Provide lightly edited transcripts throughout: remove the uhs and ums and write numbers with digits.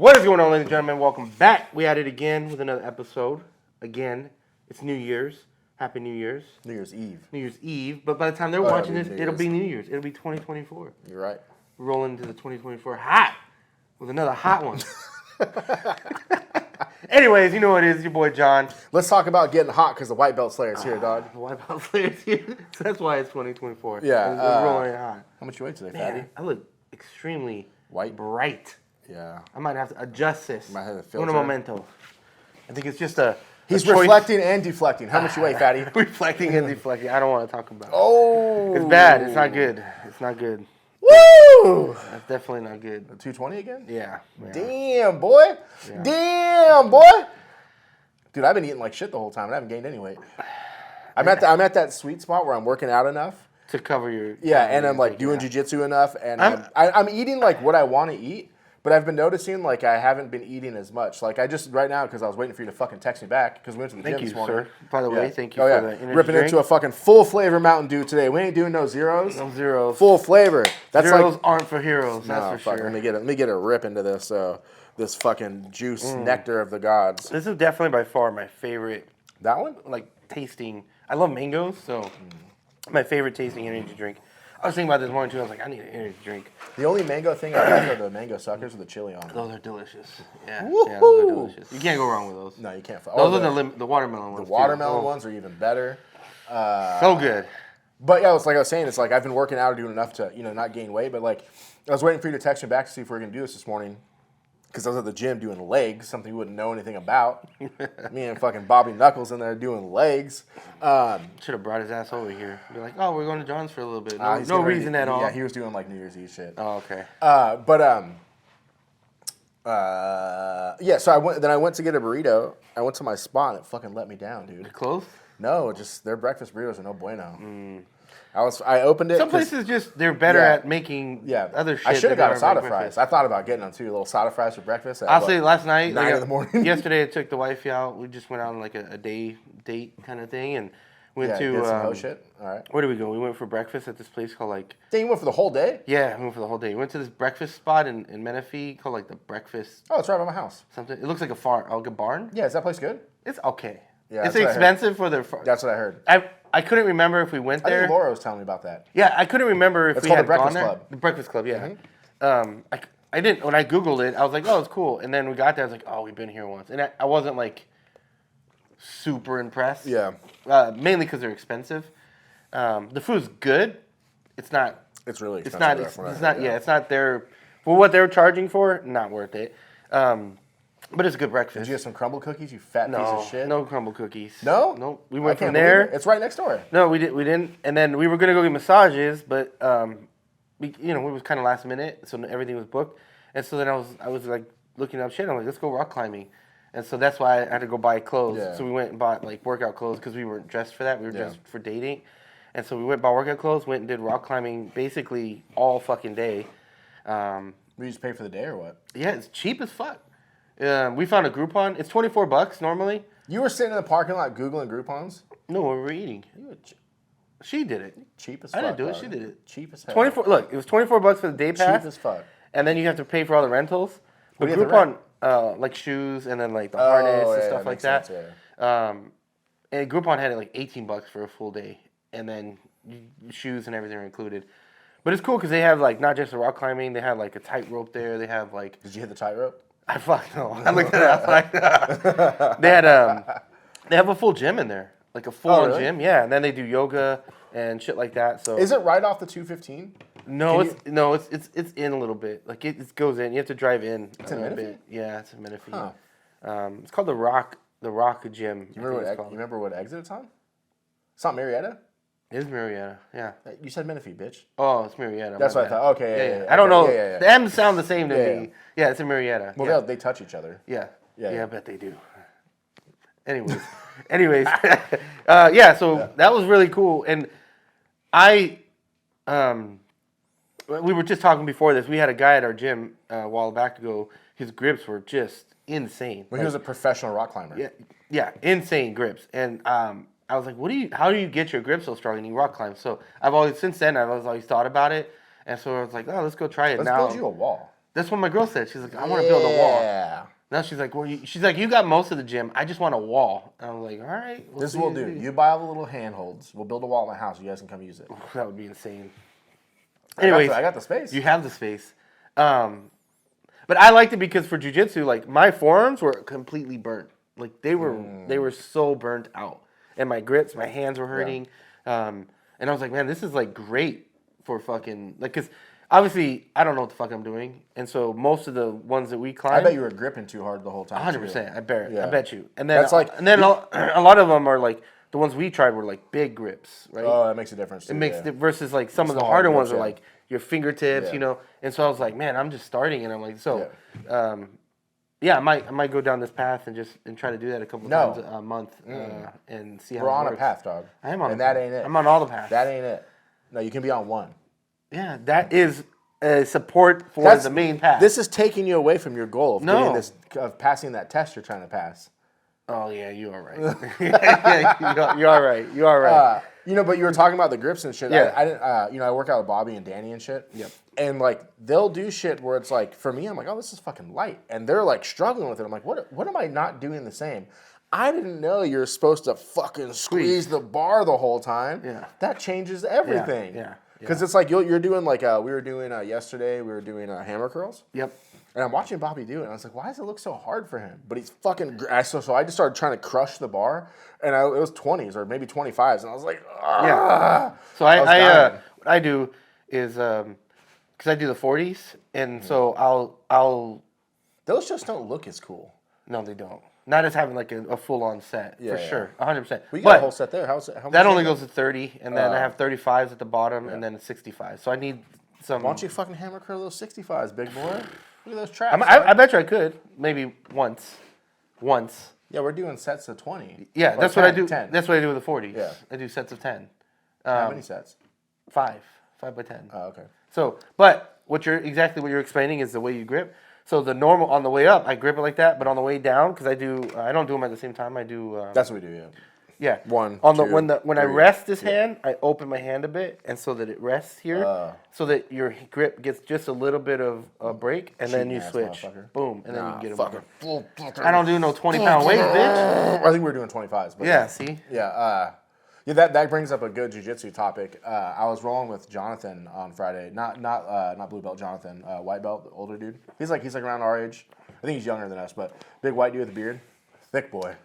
What is going on, ladies and gentlemen? Welcome back. We at it again with another episode. Again, it's New Year's. Happy New Year's. New Year's Eve. New Year's Eve. But by the time they're watching this, it'll be New Year's. It'll be 2024. You're right. Rolling into the 2024 hot with another hot one. Anyways, you know what it is. Your boy John. Let's talk about getting hot because the white belt slayer's here, dog. The white belt slayer's here. So that's why it's 2024. Yeah. We're rolling it hot. How much you weigh today, Man, fatty? I look extremely White? bright. Yeah. I might have to adjust this. Might have to Un filter. momento. I think it's just a. He's choice. reflecting and deflecting. How much you weigh, fatty? Reflecting and deflecting. I don't want to talk about it. Oh. It's bad. It's not good. It's not good. Woo! That's definitely not good. 220 again? Yeah. Damn, boy. Yeah. Damn, boy. Dude, I've been eating like shit the whole time and I haven't gained any weight. I'm at that sweet spot where I'm working out enough. To cover your. Yeah, and I'm like doing jiu-jitsu enough, and I'm eating like what I want to eat, but I've been noticing like I haven't been eating as much. Like I just right now because I was waiting for you to fucking text me back because we went to the gym this morning. Thank you, sir. By the way, thank you for the energy ripping drink. into a fucking full flavor Mountain Dew today. We ain't doing no zeros. No zeros. Full flavor. That's zeros like aren't for heroes. That's no, for fuck, sure. Let me get a rip into this this fucking juice nectar of the gods. This is definitely by far my favorite. That one? Like tasting. I love mangoes, so my favorite tasting energy drink. I was thinking about this morning too. I was like, I need an energy drink. The only mango thing I like are the mango suckers with the chili on them. Those are delicious. Yeah, Woo-hoo! yeah, those are delicious. You can't go wrong with those. No, you can't. Those are the watermelon ones. The watermelon ones are even better. So good. But yeah, it's like I was saying, it's like I've been working out or doing enough to, not gain weight. But like, I was waiting for you to text me back to see if we were gonna do this morning, because I was at the gym doing legs, something you wouldn't know anything about. Me and fucking Bobby Knuckles in there doing legs. Should have brought his ass over here. Be like, oh, we're going to John's for a little bit. He's No getting reason ready. at all. Yeah, he was doing like New Year's Eve shit. Oh, okay. Yeah. So I went to get a burrito. I went to my spot and it fucking let me down, dude. You're close? No, just their breakfast burritos are no bueno. I opened it. Some places they're better at making other shit. I should have got a than sada fries. I thought about getting them too, little sada fries for breakfast. I'll say last night, 9 in the morning. Yesterday I took the wifey out. We just went on like a day date kind of thing and went to did some shit. All right. Where did we go? We went for breakfast at this place called like. Dang, you went for the whole day? Yeah, we went for the whole day. We went to this breakfast spot in Menifee called like the Breakfast. Oh, it's right by my house. Something. It looks like a barn. Yeah, is that place good? It's okay. Yeah, it's expensive for their. That's what I heard. I couldn't remember if we went there. I think Laura was telling me about that. Yeah, I couldn't remember if we had gone there. Club. The Breakfast Club, yeah. I didn't, when I Googled it, I was like, oh, it's cool. And then we got there, I was like, oh, we've been here once. And I wasn't like super impressed. Yeah. Mainly because they're expensive. The food's good. It's not. It's really It's expensive. not. It's not their, for what they're charging for, not worth it. But it's a good breakfast. Did you get some crumble cookies, you fat piece of shit? No crumble cookies. No? No. We went from there. It's right next door. No, we didn't. And then we were gonna go get massages, but we was kind of last minute, so everything was booked. And so then I was like looking up shit. I'm like, let's go rock climbing. And so that's why I had to go buy clothes. Yeah. So we went and bought like workout clothes because we weren't dressed for that. We were dressed for dating. And so we went and bought workout clothes, went and did rock climbing basically all fucking day. We just pay for the day or what? Yeah, it's cheap as fuck. We found a Groupon. It's $24 normally. You were sitting in the parking lot Googling Groupons? No, we were eating. She did it. Cheap as I fuck. didn't do it. Dog. She did it. Cheap as hell. 24. Look, it was $24 for the day pass. Cheap as fuck. And then you have to pay for all the rentals. But What do you have Groupon, like shoes and then like the harness and stuff like that. Sense, yeah. And Groupon had it like $18 for a full day, and then shoes and everything are included. But it's cool because they have like not just the rock climbing. They have like a tightrope there. They have like. Did you hit the tightrope? I fuck no. I looked at it. Like, they have a full gym in there, like a full really? gym. Yeah, and then they do yoga and shit like that. So is it right off the 215? No, it's in a little bit. Like it goes in. You have to drive in It's a in little Menifee? bit. Yeah, it's in Menifee. Huh. It's called the Rock Gym. You remember what exit it's on? It's not Marietta? It is Marietta. Yeah. You said Menifee, bitch. Oh, it's Marietta. That's what I thought. Okay, yeah. I don't know. Yeah. The M's sound the same to me. Yeah, it's in Marietta. Well, they touch each other. Yeah. Yeah. I bet they do. Anyways, that was really cool, and we were just talking before this. We had a guy at our gym a while back ago. His grips were just insane. Well, he was a professional rock climber. Yeah, insane grips. And I was like, how do you get your grip so strong and you rock climb? So since then I've always thought about it. And so I was like, oh, let's go try it. Let's build you a wall. That's what my girl said. She's like, I want to build a wall. Yeah. Now she's like, she's like, you got most of the gym. I just want a wall. And I'm like, all right. This is what we'll do. You buy all the little handholds. We'll build a wall at my house. You guys can come use it. That would be insane. Anyways, I got the space. You have the space. But I liked it because for jiu-jitsu, like my forearms were completely burnt. Like they were so burnt out. And my grips, my hands were hurting. Yeah. And I was like, man, this is like great for fucking like because obviously I don't know what the fuck I'm doing. And so most of the ones that we climb, I bet you were gripping too hard the whole time. 100%. I bet you. And then that's like, a lot of them are like the ones we tried were like big grips, right? Oh, that makes a difference too. It makes versus like some of the harder ones are like your fingertips, you know. And so I was like, man, I'm just starting, and I'm like, so, I might go down this path and try to do that a couple times a month and see how we're it on works. a path, dog. I am on, and that ain't it. I'm on all the paths. That ain't it. No, you can be on one. Yeah, that is support for the main path. This is taking you away from your goal of getting this of passing that test you're trying to pass. Oh yeah, you are right. You are right. You are right. But you were talking about the grips and shit. Yeah. I didn't. I work out with Bobby and Danny and shit. Yep. And like they'll do shit where it's like for me, I'm like, oh, this is fucking light, and they're like struggling with it. I'm like, what am I not doing the same? I didn't know you're supposed to fucking squeeze the bar the whole time. Yeah. That changes everything. Yeah. Because it's like you're doing like we were doing yesterday. We were doing hammer curls. Yep. And I'm watching Bobby do it, and I was like, why does it look so hard for him? But he's fucking... So I just started trying to crush the bar, and it was 20s or maybe 25s, and I was like, ah! Yeah. So what I do is, because I do the 40s, and so I'll... Those just don't look as cool. No, they don't. Not as having like a full-on set, for sure, 100%. Well, you got a whole set there. How much that only goes to 30, and then I have 35s at the bottom, and then a 65. So I need some... Why don't you fucking hammer curl those 65s, big boy? Look at those traps. I bet you I could. Maybe once. Yeah, we're doing sets of 20. Yeah, that's 10, what I do. 10. That's what I do with the 40s. Yeah. I do sets of 10. How many sets? 5 by 10. Oh, okay. So, but what you're explaining is the way you grip. So the normal on the way up, I grip it like that, but on the way down, because I don't do them at the same time. I do. That's what we do. Yeah. Yeah. One. On two, when I rest this hand, I open my hand a bit, and so that it rests here, so that your grip gets just a little bit of a break, and then you switch. Boom, and then you can get it. I don't do no 20-pound weight, bitch. I think we were doing 25s. But yeah. See. Yeah. That brings up a good jiu-jitsu topic. I was rolling with Jonathan on Friday. Not blue belt Jonathan, white belt, the older dude. He's like around our age. I think he's younger than us, but big white dude with a beard, thick boy.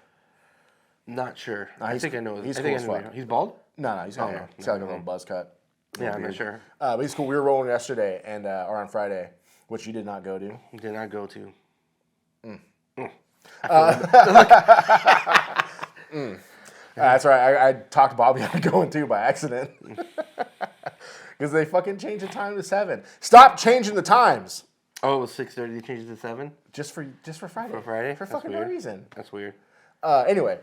Not sure. Nah, I think I know. He's I think cool I know. He's bald? No, he's got he's got like a little buzz cut. Yeah, I'm not sure. But he's cool. We were rolling yesterday or on Friday, which you did not go to. Did not go to. That's right. I talked Bobby out of going too by accident. Because they fucking changed the time to 7. Stop changing the times. Oh, it was 6:30. They changed it to 7? Just for Friday. For Friday? For fucking no reason. That's weird. Anyway,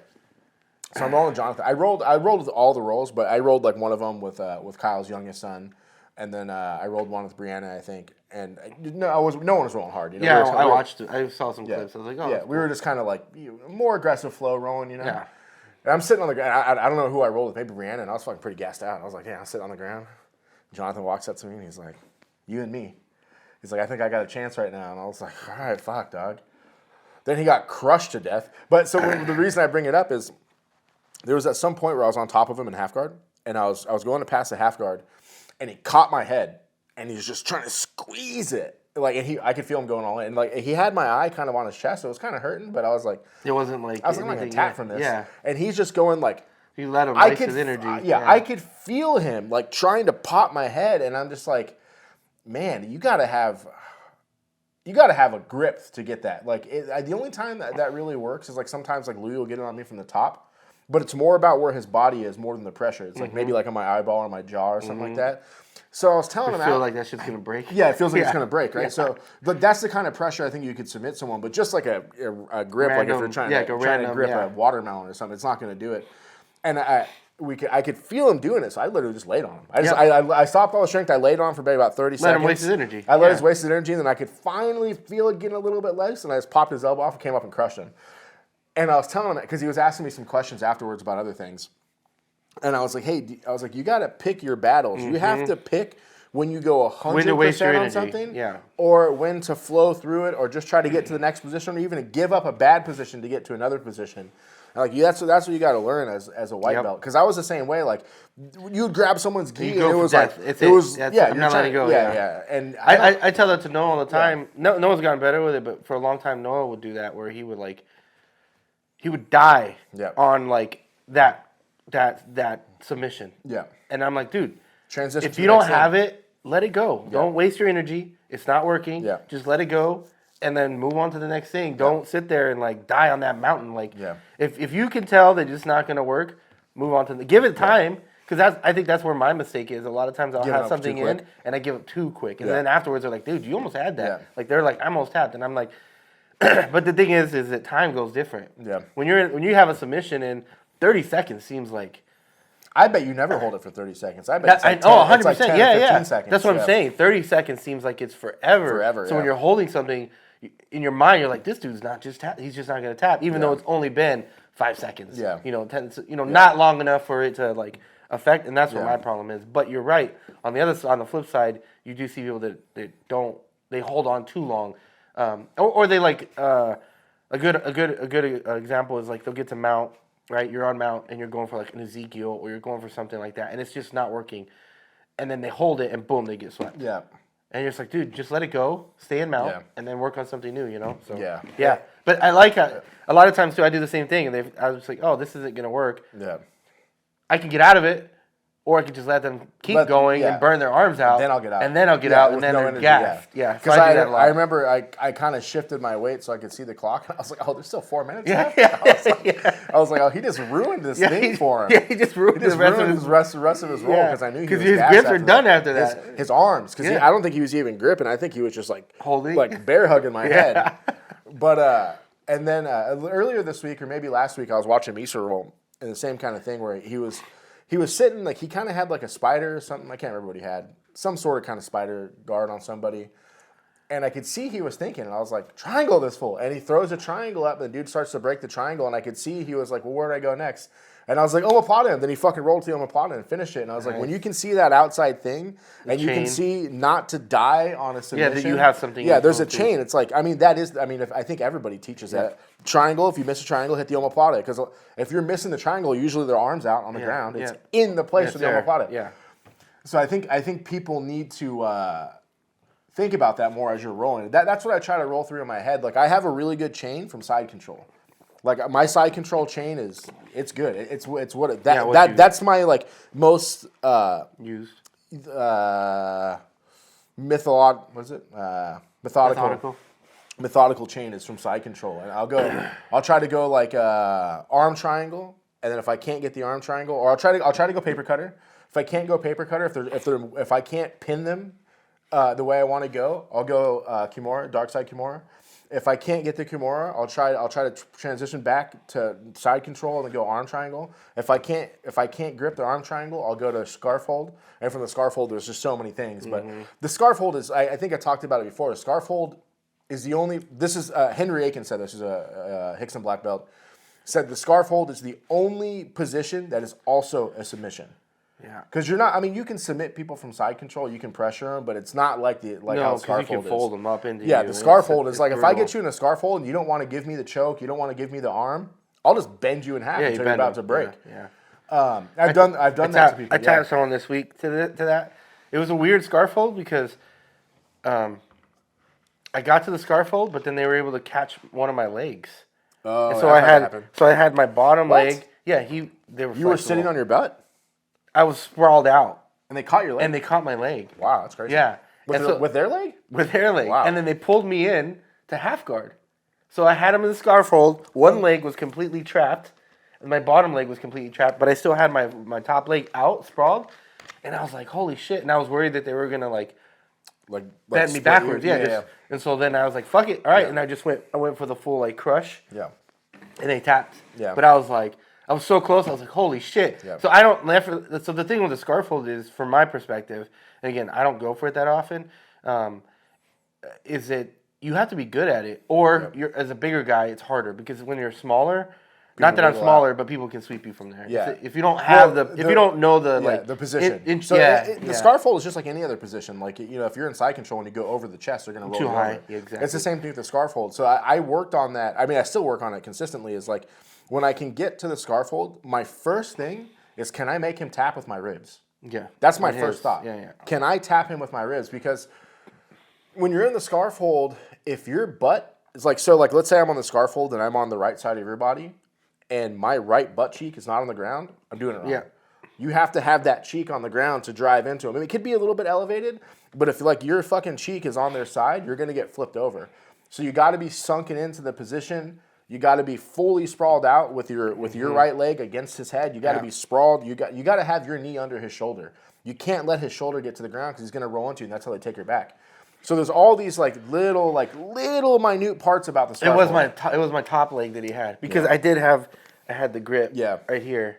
so I'm rolling with Jonathan. I rolled with all the rolls, but I rolled like one of them with Kyle's youngest son, and then I rolled one with Brianna, I think. And no one was rolling hard. You know? Yeah, I watched it. I saw some clips. I was like, oh. Yeah, we were just kind of like more aggressive flow rolling, you know. Yeah. And I'm sitting on the ground. I don't know who I rolled with, maybe Brianna, and I was fucking pretty gassed out. I was like, yeah, I'm sitting on the ground. Jonathan walks up to me and he's like, you and me. He's like, I think I got a chance right now. And I was like, all right, fuck, dog. Then he got crushed to death. But so the reason I bring it up is there was at some point where I was on top of him in half guard, and I was going to pass the half guard, and he caught my head, and he was just trying to squeeze it. Like, and I could feel him going all in. And like, he had my eye kind of on his chest, so it was kind of hurting. But I was like, it wasn't like I was like attack from this. Yeah. And he's just going like, you let him waste his energy. I could feel him like trying to pop my head, and I'm just like, man, you gotta have a grip to get that. Like the only time that really works is like sometimes like Louis will get it on me from the top, but it's more about where his body is more than the pressure. It's like maybe like on my eyeball or my jaw or something like that. So I was telling him, I feel like that shit's gonna break. Yeah, it feels like it's gonna break, right? Yeah. So, but that's the kind of pressure I think you could submit someone. But just like a grip, like if you're trying to grip a watermelon or something, it's not gonna do it. And I could feel him doing it, so I literally just laid on him. I stopped all the strength. I laid on him for maybe about 30 seconds. Let him waste his energy. I let his waste his energy, and then I could finally feel it getting a little bit loose, and I just popped his elbow off and came up and crushed him. And I was telling him that because he was asking me some questions afterwards about other things. And I was like, hey, you got to pick your battles. You have to pick when you go When to waste your 100% on energy. something, Yeah. or when to flow through it, or just try to get to the next position, or even to give up a bad position to get to another position. And like that's what you got to learn as a white belt. Because I was the same way. Like you'd grab someone's gi, and it was like I'm not letting go. Yeah. And I tell that to Noah all the time. Yeah. Noah's gotten better with it, but for a long time Noah would do that where he would die on like that submission. Yeah. And I'm like, dude, transition. If you don't have it, let it go. Yeah. Don't waste your energy. It's not working. Yeah. Just let it go and then move on to the next thing. Don't sit there and like die on that mountain. Like if you can tell that it's not going to work, move on to give it time. Because I think that's where my mistake is. A lot of times I'll have something in and I give it too quick. And then afterwards they're like, dude, you almost had that. Yeah. Like they're like, I almost tapped. And I'm like, but the thing is that time goes different. Yeah. When you have a submission in 30 seconds seems like. I bet you never hold it for 30 seconds. I bet it's like 100%. Like 10 yeah, 15 seconds. That's what I'm saying. 30 seconds seems like it's forever. So when you're holding something, in your mind, you're like, this dude's not just tap. He's just not going to tap, even though it's only been 5 seconds. Yeah. 10. Not long enough for it to like affect. And that's what my problem is. But you're right. On the flip side, you do see people that they hold on too long, or they like a good example is like they'll get to mount. Right, you're on mount and you're going for like an Ezekiel or you're going for something like that, and it's just not working. And then they hold it and boom, they get swept. Yeah. And you're just like, dude, just let it go, stay in mount, and then work on something new. So yeah. But I like a lot of times too. I do the same thing, and I was just like, oh, this isn't gonna work. Yeah. I can get out of it, or I could just let them keep going and burn their arms out. Then I'll get out. And then I'll get out, and then they're gassed. Yeah. Because I remember I kind of shifted my weight so I could see the clock, and I was like, oh, there's still 4 minutes left. I was like, oh, he just ruined this thing for him. Yeah, he just ruined the rest of his roll because I knew he was his grips are done after that. His arms, because I don't think he was even gripping. I think he was just like holding, like bear hugging my head. But and then earlier this week or maybe last week, I was watching Misa roll, and the same kind of thing where he was sitting, like he kind of had like a spider or something. I can't remember what he had. Some sort of kind of spider guard on somebody. And I could see he was thinking, and I was like, triangle this fool. And he throws a triangle up, and the dude starts to break the triangle, and I could see he was like, well, where do I go next? And I was like, omoplata him. Then he fucking rolled to the omoplata and finished it. And I was like, when you can see that outside thing, and you can see not to die on a submission. Yeah, that you have something. Yeah, there's a chain. It's like, I mean, I think everybody teaches that. Triangle, if you miss a triangle, hit the omoplata. Because if you're missing the triangle, usually their arm's out on the ground. It's in the place of the omoplata. Yeah. So I think people need to think about that more as you're rolling. That's what I try to roll through in my head. Like I have a really good chain from side control. Like my side control chain it's good. That's my like most used methodical chain is from side control. And I'll try to go like arm triangle, and then if I can't get the arm triangle, or I'll try to go paper cutter. If I can't go paper cutter, if I can't pin them the way I want to go, I'll go Kimura, dark side Kimura. If I can't get the Kimura, I'll try to transition back to side control and then go arm triangle. If I can't grip the arm triangle, I'll go to scarf hold. And from the scarf hold, there's just so many things. But the scarf hold is, I think I talked about it before. The scarf hold is the only. This is Henry Aiken said this is a Hickson black belt. Said the scarf hold is the only position that is also a submission. Yeah, because you're not. I mean, you can submit people from side control. You can pressure them, but it's not like how scarf hold is. You can fold them up into. Yeah, the scarf hold is like brutal. If I get you in a scarf hold and you don't want to give me the choke, you don't want to give me the arm, I'll just bend you in half until you're about to break. Yeah. I've done that to people. I tapped someone this week to that. It was a weird scarf hold because, I got to the scarf hold, but then they were able to catch one of my legs. Oh, and so I had my bottom leg. Yeah, they were. You were sitting on your butt. I was sprawled out. And they caught your leg? And they caught my leg. Wow, that's crazy. Yeah. With their leg? With their leg. Wow. And then they pulled me in to half guard. So I had him in the scarf hold. One leg was completely trapped. And my bottom leg was completely trapped. But I still had my top leg out, sprawled. And I was like, holy shit. And I was worried that they were going to bend me backwards. Yeah. And so then I was like, fuck it. All right. Yeah. And I went for the full crush. Yeah. And they tapped. Yeah. But I was so close. I was like, "Holy shit!" Yeah. So So the thing with the scarf hold is, from my perspective, and again, I don't go for it that often. Is that you have to be good at it, or you're as a bigger guy, it's harder because when you're smaller, Not that I'm wiggle smaller, but people can sweep you from there. Yeah. If you don't have if you don't know the position. The scarf hold is just like any other position. Like, you know, if you're in side control and you go over the chest, they're going to roll too you high. over. Yeah, exactly. It's the same thing with the scarf hold. So I worked on that. I mean, I still work on it consistently. Is like when I can get to the scarf hold, my first thing is, can I make him tap with my ribs? Yeah. That's my first thought. Yeah. Can I tap him with my ribs? Because when you're in the scarf hold, if your butt is like, so like, let's say I'm on the scarf hold and I'm on the right side of your body and my right butt cheek is not on the ground, I'm doing it wrong. Yeah. You have to have that cheek on the ground to drive into him. I mean, it could be a little bit elevated, but if like your fucking cheek is on their side, you're going to get flipped over. So you got to be sunken into the position. You got to be fully sprawled out with your right leg against his head. You got to be sprawled. You got to have your knee under his shoulder. You can't let his shoulder get to the ground because he's going to roll into you, and that's how they take your back. So there's all these little minute parts about the scarf. It was my top leg that he had because I had the grip right here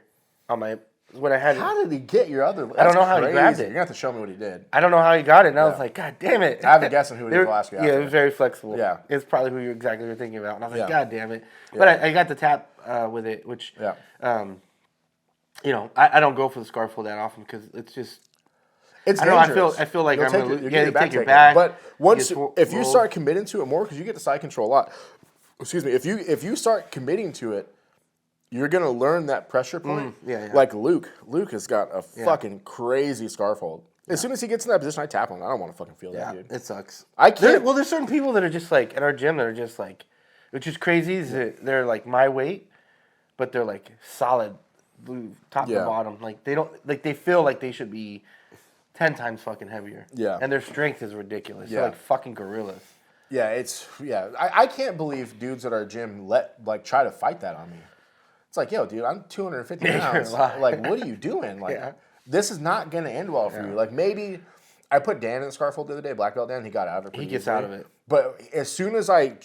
on my when I had. How did he get your other leg? I don't know how he grabbed it. You're gonna have to show me what he did. I don't know how he got it, and I was like, God damn it! I have a guess on who it is. I'll ask you after. Yeah, it was very flexible. Yeah, it's probably who you're thinking about, and I was like, God damn it! But I got the tap with it, which you know, I don't go for the scarf hold that often because it's just. It's I dangerous. know. I feel like You'll I'm take gonna your take your back. But once if you start committing to it more, because you get the side control a lot. Excuse me. If you start committing to it, you're gonna learn that pressure point. Like Luke. Luke has got a fucking crazy scarf hold. As soon as he gets in that position, I tap him. I don't want to fucking feel that, dude. It sucks. I can't. There's certain people that are just like at our gym that are just like, which is crazy. Is that they're like my weight, but they're like solid, top to bottom. Like they don't like they feel like they should be 10 times fucking heavier. Yeah. And their strength is ridiculous. They're like fucking gorillas. Yeah, I can't believe dudes at our gym try to fight that on me. It's like, yo, dude, I'm 250 pounds. Like, what are you doing? Like, this is not gonna end well for you. Like, maybe I put Dan in the scarf hold the other day, black belt Dan. He got out of it. He gets out of it. But as soon as I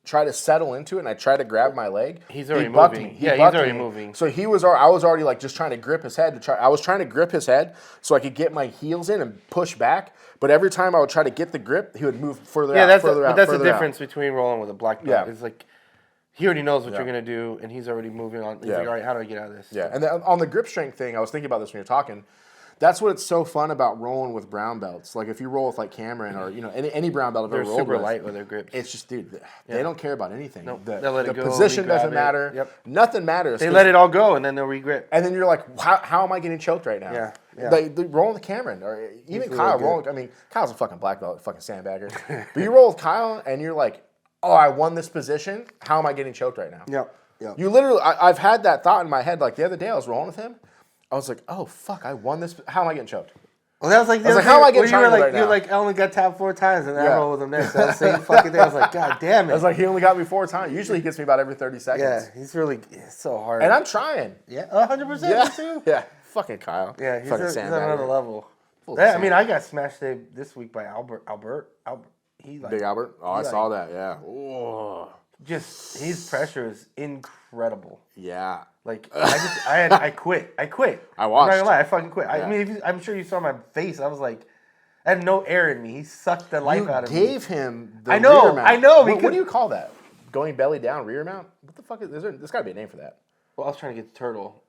try to settle into it and I try to grab my leg, he's already moving. He's already moving. So I was already like just trying to grip his head. I was trying to grip his head so I could get my heels in and push back. But every time I would try to get the grip, he would move further out. But that's the difference between rolling with a black belt. It's like he already knows what you're gonna do, and he's already moving on. He's like, all right, how do I get out of this? Yeah, and on the grip strength thing, I was thinking about this when you're talking. That's what it's so fun about rolling with brown belts. Like if you roll with like Cameron or any brown belt I've ever rolled with. They're super light with their grips. It's just, dude, they don't care about anything. Nope. They'll let it go, position doesn't matter. Yep. Nothing matters. They let it all go and then they'll re-grip. And then you're like, how am I getting choked right now? Yeah. They roll with Cameron or even Kyle rolling. I mean, Kyle's a fucking black belt, fucking sandbagger. But you roll with Kyle and you're like, oh, I won this position. How am I getting choked right now? Yeah. You literally, I've had that thought in my head. Like the other day, I was rolling with him. I was like, oh fuck, I won this. How am I getting choked? Well, that was like how am I getting choked right now? You're like, I only got tapped 4 times, and I rolled with him there. So that same fucking thing. I was like, God damn it. I was like, he only got me 4 times. Usually he gets me about every 30 seconds. Yeah, it's so hard. And I'm trying. Yeah, 100%. Me too. Yeah, fucking Kyle. Yeah, he's on another level. I mean, I got smashed this week by Albert. Big Albert? Oh, I saw that, yeah. Ooh. Just, his pressure is incredible. Yeah. Like, I quit. I watched. I'm not gonna lie, I fucking quit. I mean, I'm sure you saw my face. I was like, I had no air in me. He sucked the life out of me. You gave him the rear mount. I know. What do you call that? Going belly down, rear mount? What the fuck is there? There's got to be a name for that. Well, I was trying to get the turtle.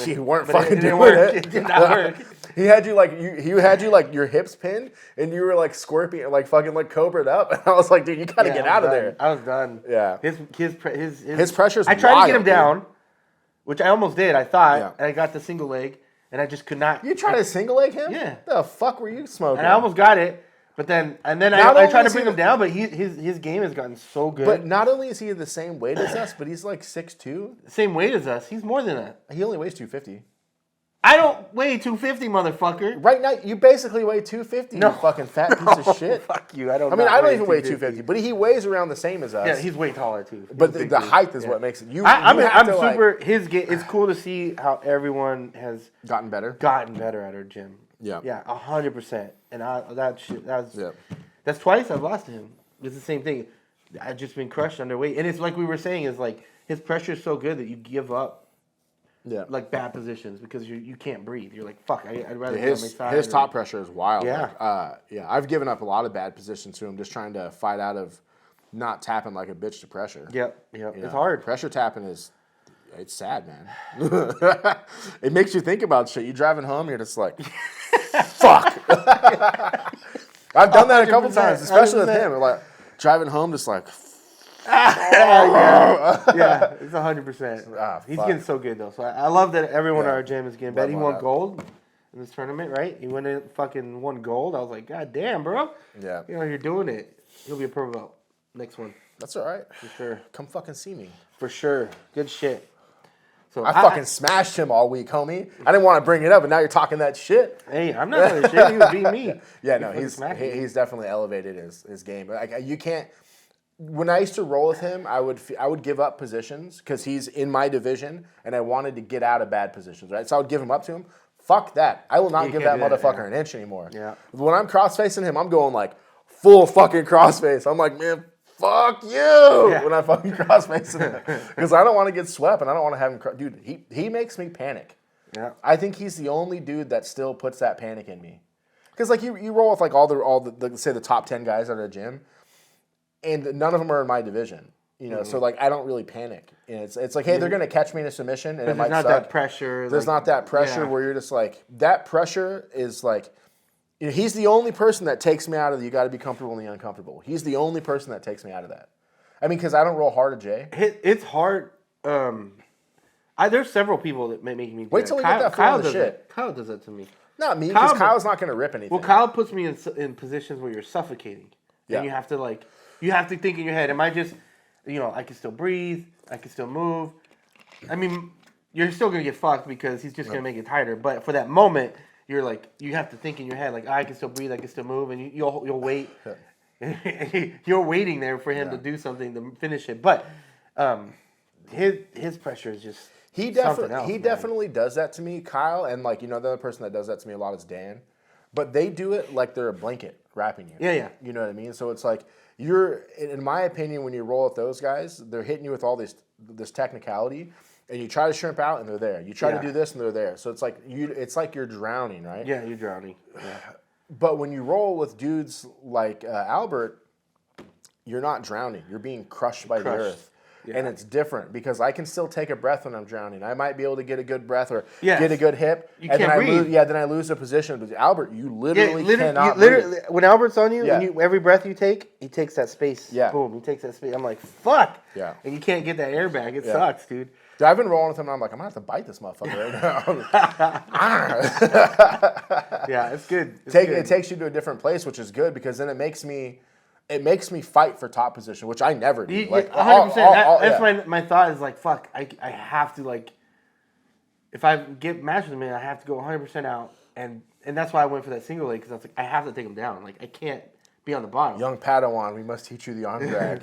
You weren't fucking doing it. It did not work. He had you like your hips pinned, and you were like scorpion, like fucking like cobra'd up. And I was like, dude, you gotta get out of there. I was done. Yeah. His pressure's I tried wild, to get him down, which I almost did. I thought, and I got the single leg, and I just could not. You tried to single leg him? Yeah. The fuck were you smoking? And I almost got it. But then I tried to bring him down, but his game has gotten so good. But not only is he the same weight as us, but he's like 6'2". Same weight as us. He's more than that. He only weighs 250. I don't weigh 250, motherfucker. Right now, you basically weigh 250, you fucking fat piece of shit. Fuck you. I don't even weigh 250, but he weighs around the same as us. Yeah, he's way taller, too. But the height is what makes it. I'm super, his game, it's cool to see how everyone has gotten better at our gym. Yeah. Yeah, 100%. And that's twice I've lost to him. It's the same thing. I've just been crushed underweight. And it's like we were saying, is like his pressure is so good that you give up like bad positions because you can't breathe. You're like, fuck, I'd rather be on my side. His top pressure is wild. Yeah. Like, I've given up a lot of bad positions to him just trying to fight out of not tapping like a bitch to pressure. Yep. It's hard. Pressure tapping is it's sad, man. It makes you think about shit. You driving home, you're just like, fuck. I've done that a couple times, especially with him. Like driving home, just like. Yeah, it's 100%. He's getting so good though. So I love that everyone at our gym is getting better. He won gold in this tournament, right? He won gold. I was like, God damn, bro. Yeah. You know, you're doing it. He'll be a purple belt. Next one. That's all right. For sure. Come fucking see me. For sure. Good shit. So I fucking smashed him all week, homie. I didn't want to bring it up, but now you're talking that shit. Hey, I'm not talking shit. He was beating me. Yeah, no, he's definitely elevated his game. But like, you can't. When I used to roll with him, I would give up positions because he's in my division, and I wanted to get out of bad positions, right? So I would give him up to him. Fuck that. I will not give that motherfucker an inch anymore. Yeah. When I'm cross-facing him, I'm going like full fucking cross-face. I'm like, man, fuck you when I fucking cross-face him. Because I don't want to get swept, and I don't want to have him... Dude, he makes me panic. Yeah. I think he's the only dude that still puts that panic in me. Because like you roll with like all the say the top 10 guys at a gym, and none of them are in my division, you know. So like I don't really panic. And it's like, hey, they're gonna catch me in a submission, and it might suck. There's not that pressure. There's not that pressure where you're just like that pressure is like, you know, he's the only person that takes me out of the, you got to be comfortable in the uncomfortable. He's the only person that takes me out of that. I mean, because I don't roll hard at Jay. It's hard. There's several people that make me do Wait till we get that Kyle does shit. Kyle does that to me. Not me, because Kyle's not gonna rip anything. Well, Kyle puts me in positions where you're suffocating, and you have to like. You have to think in your head, am I just, you know, I can still breathe, I can still move. I mean, you're still going to get fucked because he's just going to make it tighter. But for that moment, you're like, you have to think in your head, like, I can still breathe, I can still move, and you'll wait. You're waiting there for him to do something to finish it. But his pressure is just definitely does that to me, Kyle, and like, you know, the other person that does that to me a lot is Dan. But they do it like they're a blanket wrapping you. Yeah. You know what I mean? So it's like, you're, in my opinion, when you roll with those guys, they're hitting you with all this technicality, and you try to shrimp out, and they're there. You try to do this, and they're there. So it's like you're drowning, right? Yeah, you're drowning. Yeah. But when you roll with dudes like Albert, you're not drowning. You're being crushed by the earth. Yeah. And it's different because I can still take a breath when I'm drowning. I might be able to get a good breath or get a good hip. You can't breathe. Then I lose a position. But Albert, you literally cannot breathe. When Albert's on you, every breath you take, he takes that space. Yeah. Boom, he takes that space. I'm like, fuck. Yeah. And you can't get that air back. It sucks, dude. I've been rolling with him, and I'm like, I'm going to have to bite this motherfucker right now. Yeah, it's good. It takes you to a different place, which is good because then it makes me fight for top position, which I never do. Like 100%. That's my thought is like, fuck, I have to like, if I get matched with him, I have to go 100% out, and that's why I went for that single leg because I was like, I have to take him down. Like I can't be on the bottom. Young Padawan, we must teach you the on drag.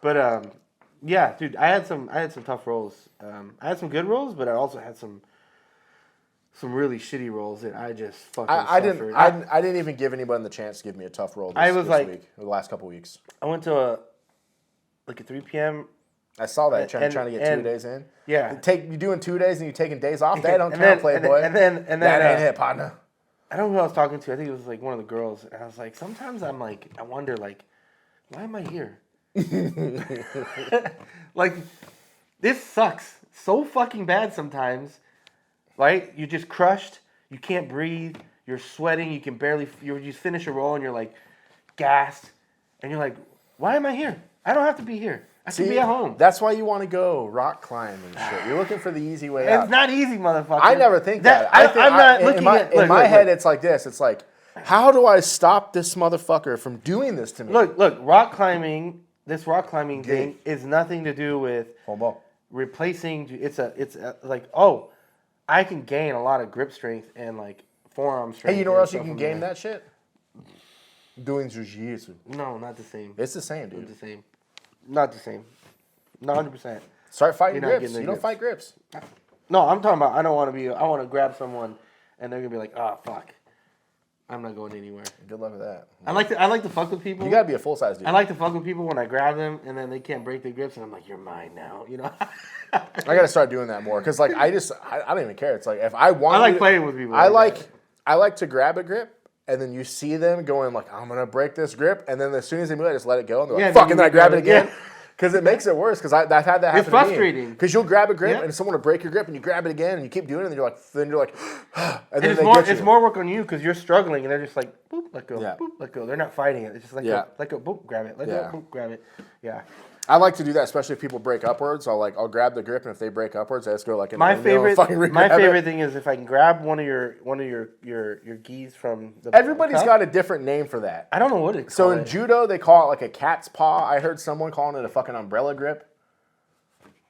But yeah, dude, I had some tough rolls. I had some good rolls, but I also had some really shitty rolls that I just fucking suffered. I didn't even give anybody the chance to give me a tough roll this week, or the last couple weeks. I went to a 3 p.m. I saw that, trying to get 2 days in. Yeah. You doing 2 days and you taking days off? That don't count, Playboy. And then that ain't it, partner. I don't know who I was talking to. I think it was like one of the girls. And I was like, sometimes I'm like, I wonder, like, why am I here? Like, this sucks so fucking bad sometimes. Right? You're just crushed. You can't breathe. You're sweating. You can barely. You finish a roll and you're like gassed. And you're like, why am I here? I don't have to be here. I can be at home. That's why you want to go rock climb and shit. You're looking for the easy way out. It's not easy, motherfucker. I never think that. In my head, it's like this. It's like, how do I stop this motherfucker from doing this to me? Look. Rock climbing. This rock climbing thing is nothing to do with replacing. It's like, oh, I can gain a lot of grip strength and like forearm strength. Hey, you know where else you can gain that shit? Doing Jiu-Jitsu. No, not the same. It's the same, dude. Not the same. Not the same. Not 100%. Start fighting grips. You don't fight grips. No, I'm talking about I want to grab someone and they're going to be like, oh, fuck. I'm not going anywhere. Good luck with that. I like to fuck with people. You got to be a full-size dude. I like to fuck with people when I grab them and then they can't break their grips and I'm like, you're mine now, you know? I got to start doing that more because like I don't even care. It's like if I want I like playing with people. I like to grab a grip and then you see them going like, I'm going to break this grip, and then as soon as they move, I just let it go and they're like, fuck, and then I grab it again. Because it makes it worse. Because I've had that happen. It's frustrating. Because you'll grab a grip Yeah. and someone will break your grip and you grab it again and you keep doing it and you're like, and then And they get you. it's more work on you because you're struggling and they're just like, boop, let go, Yeah. boop, let go. They're not fighting it. It's just like, Yeah. let go, boop, grab it, let Yeah. go, boop, grab it. Yeah. I like to do that, especially if people break upwards. I'll grab the grip, and if they break upwards, I just go like in My the middle and fucking favorite re-grab it. thing is if I can grab one of your gis from the Everybody's cup. got a different name for that. I don't know what it's So called. in judo, they call it like a cat's paw. I heard someone calling it a fucking umbrella grip.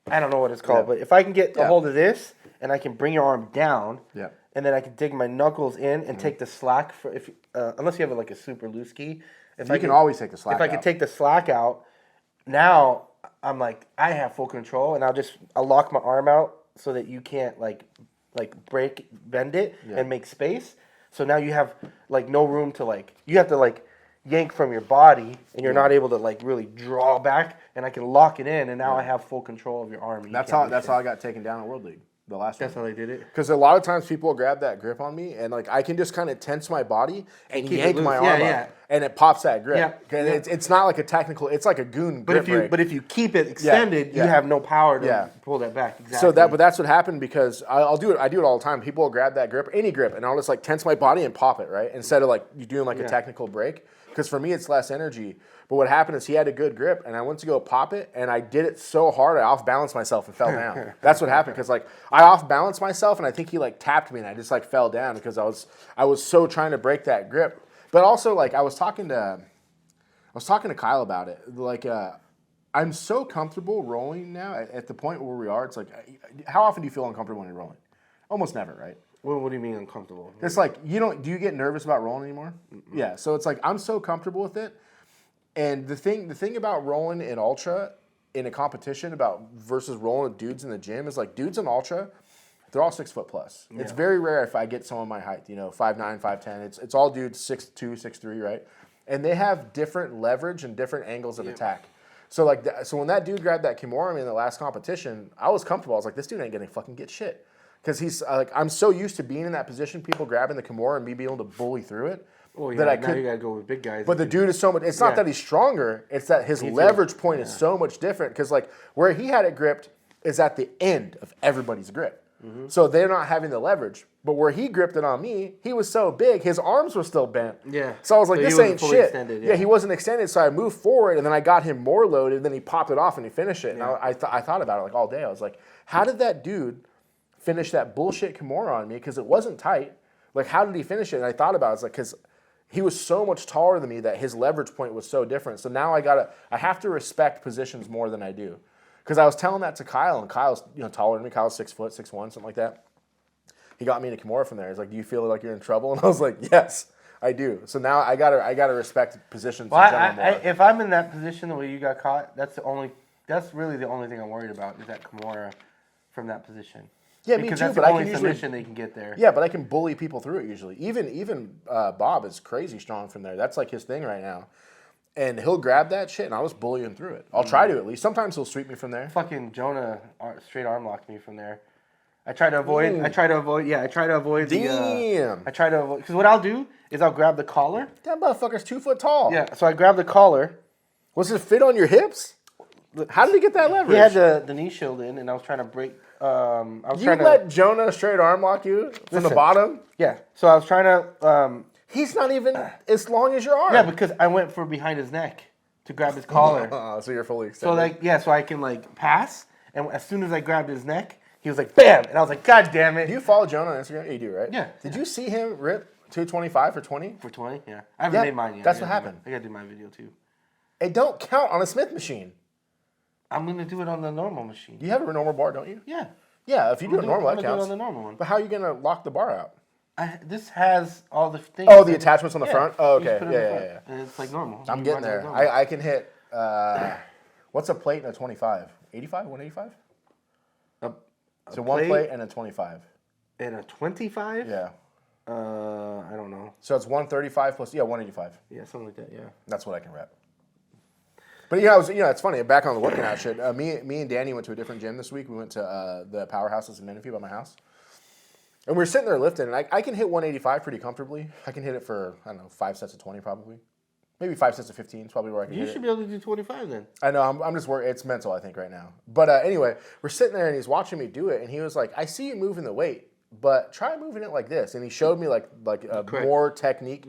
I don't know what it's called, Yeah. but if I can get a Yeah. hold of this and I can bring your arm down, Yeah. and then I can dig my knuckles in and take the slack for unless you have like a super loose gi. If You can always take the slack If I can out. take the slack out, now I'm like I have full control, and I'll lock my arm out so that you can't like bend it Yeah. and make space. So now you have like no room to you have to yank from your body, and you're not able to really draw back, and I can lock it in, and now I have full control of your arm. And That's you how can't do shit. I got taken down at World League. The last That's one. how they did it. Because a lot of times people will grab that grip on me, and I can just kind of tense my body and keep it yank my loose. arm Yeah, up, and it pops that grip. Yeah, And yeah. it's not like a technical. It's like a goon grip break. But if you keep it extended, yeah. you have no power to Yeah. pull that back. Exactly. So that's what happened because I'll do it. I do it all the time. People will grab that grip, any grip, and I'll just tense my body and pop it right instead of you doing a technical break. Because for me, it's less energy. But what happened is he had a good grip, and I went to go pop it, and I did it so hard I off balanced myself and fell down. That's what happened because I off balanced myself, and I think he tapped me, and I just fell down because I was so trying to break that grip. But also I was talking to Kyle about it. I'm so comfortable rolling now at the point where we are. It's how often do you feel uncomfortable when you're rolling? Almost never, right? What do you mean uncomfortable? It's do you get nervous about rolling anymore? Mm-mm. Yeah. So it's I'm so comfortable with it. And the thing about rolling in ultra in a competition versus rolling with dudes in the gym is dudes in ultra, they're all 6 foot plus. Yeah. It's very rare if I get someone my height, 5'9", 5'10". It's all dudes 6'2", 6'3", right? And they have different leverage and different angles of attack. So so when that dude grabbed that Kimura on me in the last competition, I was comfortable. I was like, this dude ain't gonna fucking get shit. Because he's I'm so used to being in that position, people grabbing the Kimura and me being able to bully through it. Oh yeah, that I now you gotta go with big guys. But the dude is so much. It's not that he's stronger. It's that his leverage point is so much different. Because where he had it gripped is at the end of everybody's grip. Mm-hmm. So they're not having the leverage. But where he gripped it on me, he was so big, his arms were still bent. Yeah. So I was like, this ain't shit. Extended, yeah, he wasn't extended. So I moved forward, and then I got him more loaded. Then he popped it off, and he finished it. And I thought about it all day. I was like, how did that dude finish that bullshit Kimura on me? Because it wasn't tight. How did he finish it? And I thought about it. It's because he was so much taller than me that his leverage point was so different. So now I have to respect positions more than I do. Because I was telling that to Kyle, and Kyle's taller than me. Kyle's 6 foot, 6'1", something like that. He got me into Kimura from there. He's like, "Do you feel like you're in trouble?" And I was like, "Yes, I do." So now I gotta respect positions. Well, in general more. if I'm in that position the way you got caught, that's really the only thing I'm worried about is that Kimura from that position. Yeah, because me too. that's But the I only can usually submission they can get there. Yeah, but I can bully people through it usually. Even Bob is crazy strong from there. That's his thing right now. And he'll grab that shit, and I'll just bully him through it. I'll try to at least. Sometimes he'll sweep me from there. Fucking Jonah straight arm locked me from there. I try to avoid. I try to avoid. Yeah, I try to avoid. Damn. I try to avoid because what I'll do is I'll grab the collar. That motherfucker's 2 foot tall. Yeah, so I grab the collar. Was it fit on your hips? How did he get that leverage? He had the knee shield in, and I was trying to break. You let Jonah straight arm lock you from the bottom? Yeah. So I was trying to. He's not even as long as your arm. Yeah, because I went for behind his neck to grab his collar. So you're fully So extended. so I can pass, and as soon as I grabbed his neck, he was like, "Bam!" And I was like, "God damn it!" Do you follow Jonah on Instagram? You do, right? Yeah. Did you see him rip 225 for 20? For 20, yeah. I haven't made mine yet. That's what happened. I gotta do my video too. It don't count on a Smith machine. I'm gonna do it on the normal machine. You have a normal bar, don't you? Yeah. Yeah, if you do it normal, that I'm gonna do counts. it on the normal one. But how are you going to lock the bar out? This has all the things. Oh, the attachments on the front? Oh, you just okay. put it in the Yeah. front, and it's like normal. I'm You getting run it there. normal. I can hit, what's a plate and a 25? 85? 185? So one plate and a 25. And a 25? Yeah. I don't know. So it's 135 plus, 185. Yeah, something like that. Yeah. That's what I can rep. But it's funny. Back on the working out shit. Me and Danny went to a different gym this week. We went to the Powerhouses in Menifee by my house, and we were sitting there lifting. And I can hit 185 pretty comfortably. I can hit it for 5 sets of 20 probably. Maybe 5 sets of 15 is probably where I can You hit should it. be able to do 25 then. I know, I'm just worried. It's mental, I think, right now. But anyway, we're sitting there and he's watching me do it, and he was like, I see you moving the weight, but try moving it like this. And he showed me like more technique.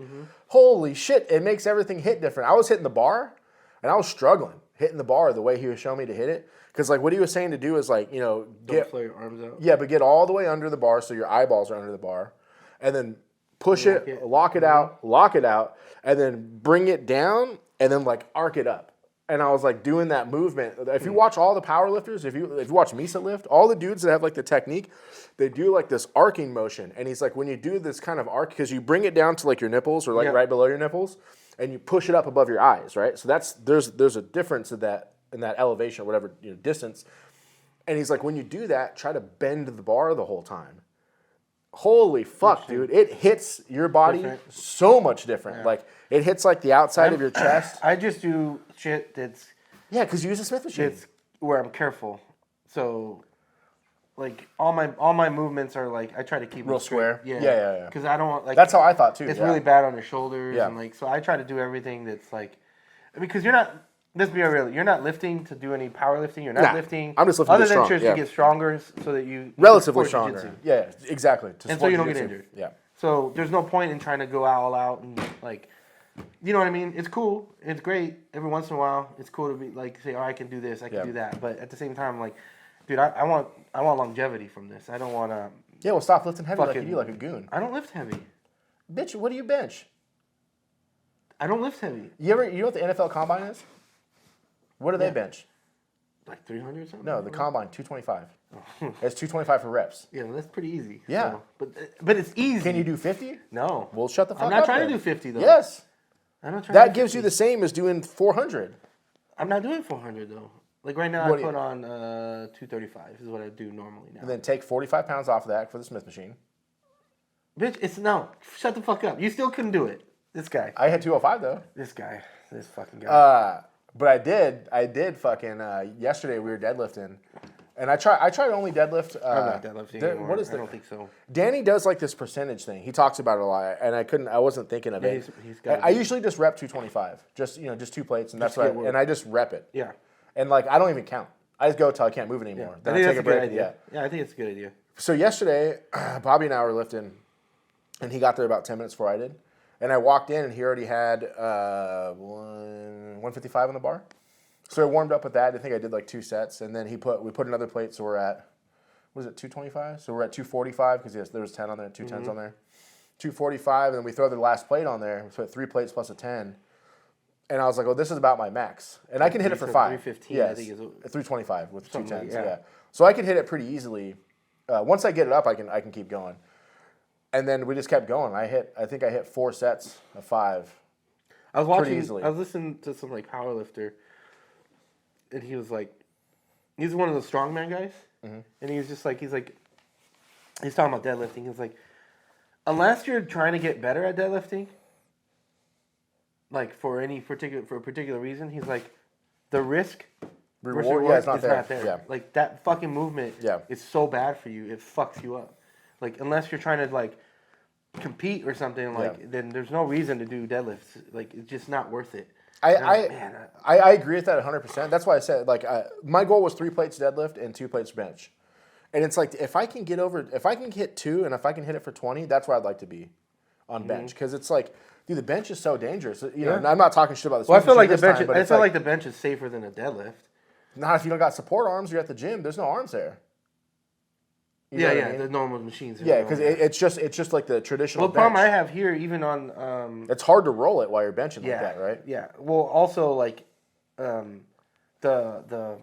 Holy shit, it makes everything hit different. I was hitting the bar, and I was struggling hitting the bar the way he was showing me to hit it. Because like what he was saying to do is like, Don't flare your arms out. yeah, but get all the way under the bar so your eyeballs are under the bar, and then push lock it out, and then bring it down, and then like arc it up. And I was like doing that movement. If you watch all the power lifters, if you watch Misa lift, all the dudes that have like the technique, they do like this arcing motion. And he's like, when you do this kind of arc, because you bring it down to like your nipples or like right below your nipples, and you push it up above your eyes, right? So there's a difference in that elevation or whatever distance. And he's like, when you do that, try to bend the bar the whole time. Holy fuck, dude. It hits your body so much different. Yeah. Like, it hits, like, the outside of your chest. I just do shit that's... Yeah, because you use a Smith machine. It's where I'm careful. So, like, all my movements are, like, I try to keep real square. Yeah. Because I don't want, like... That's how I thought, too. It's really bad on your shoulders. Yeah. And, like, so I try to do everything that's, like... Because you're not... Let's be real. You're not lifting to do any powerlifting. You're not lifting. I'm just lifting other to than strong, just to get stronger, so that you relatively stronger. Jiu-Jitsu. Yeah, exactly. And so you don't get injured. Yeah. So there's no point in trying to go all out and like, you know what I mean? It's cool. It's great. Every once in a while, it's cool to be like say, oh, I can do this. I can do that. But at the same time, like, dude, I want longevity from this. I don't want to. Yeah, well, stop lifting heavy like you do, like a goon. I don't lift heavy. Bitch, what do you bench? I don't lift heavy. You know what the NFL Combine is? What do they bench? Like 300 or something? No, the Combine, 225. It's 225 for reps. Yeah, well, that's pretty easy. Yeah. So, but it's easy. Can you do 50? No. Well, shut the fuck up. I'm not trying to do 50, though. Yes. I'm not trying that gives you the same as doing 400. I'm not doing 400, though. Like right now, I put on 235. This is what I do normally now. And then take 45 pounds off of that for the Smith machine. Bitch, no. Shut the fuck up. You still couldn't do it. This guy. I had 205, though. This fucking guy. But I did fucking, yesterday we were deadlifting. And I tried to only deadlift. I'm not deadlifting anymore. What is I don't think so. Danny does like this percentage thing. He talks about it a lot, and I wasn't thinking of it. I usually just rep 225, just 2 plates, and that's what. And I just rep it. Yeah. And like I don't even count. I just go till I can't move anymore. Yeah. Then I think take that's a break. good idea. Yeah, I think it's a good idea. So yesterday, Bobby and I were lifting, and he got there about 10 minutes before I did, and I walked in, and he already had 155 on the bar. So I warmed up with that. I think I did like 2 sets, and then we put another plate, so we're at, what is it, 225? So we're at 245 because there was 10 on there, 2 10s on there. 245, and then we throw the last plate on there. We put 3 plates plus a 10. And I was like, oh, this is about my max. And I can hit it for 5. 315, yes. I think is 325 with 2 10s. Like, yeah. So I can hit it pretty easily. Once I get it up, I can keep going. And then we just kept going. I think I hit 4 sets of 5. I was listening to some like power lifter. And he was like, he's one of those strongman guys. Mm-hmm. And he was just like, he's talking about deadlifting. He's like, unless you're trying to get better at deadlifting, like for a particular reason, he's like, the risk reward is not there. Yeah. Like that fucking movement is so bad for you, it fucks you up. Like unless you're trying to like compete or something, like then there's no reason to do deadlifts. Like it's just not worth it. I agree with that 100%. That's why I said like my goal was 3 plates deadlift and 2 plates bench, and it's like if I can hit 2 and if I can hit it for 20, that's where I'd like to be on bench because it's like, dude, the bench is so dangerous. You know, and I'm not talking shit about this. Well, I feel like the bench. I feel like the bench is safer than a deadlift. Not if you don't got support arms. You're at the gym. There's no arms there. You know what I mean? The normal machines. Yeah, because it's just like the traditional. Well, the problem I have here, even on. It's hard to roll it while you're benching like that, right? Yeah. Well, also like, the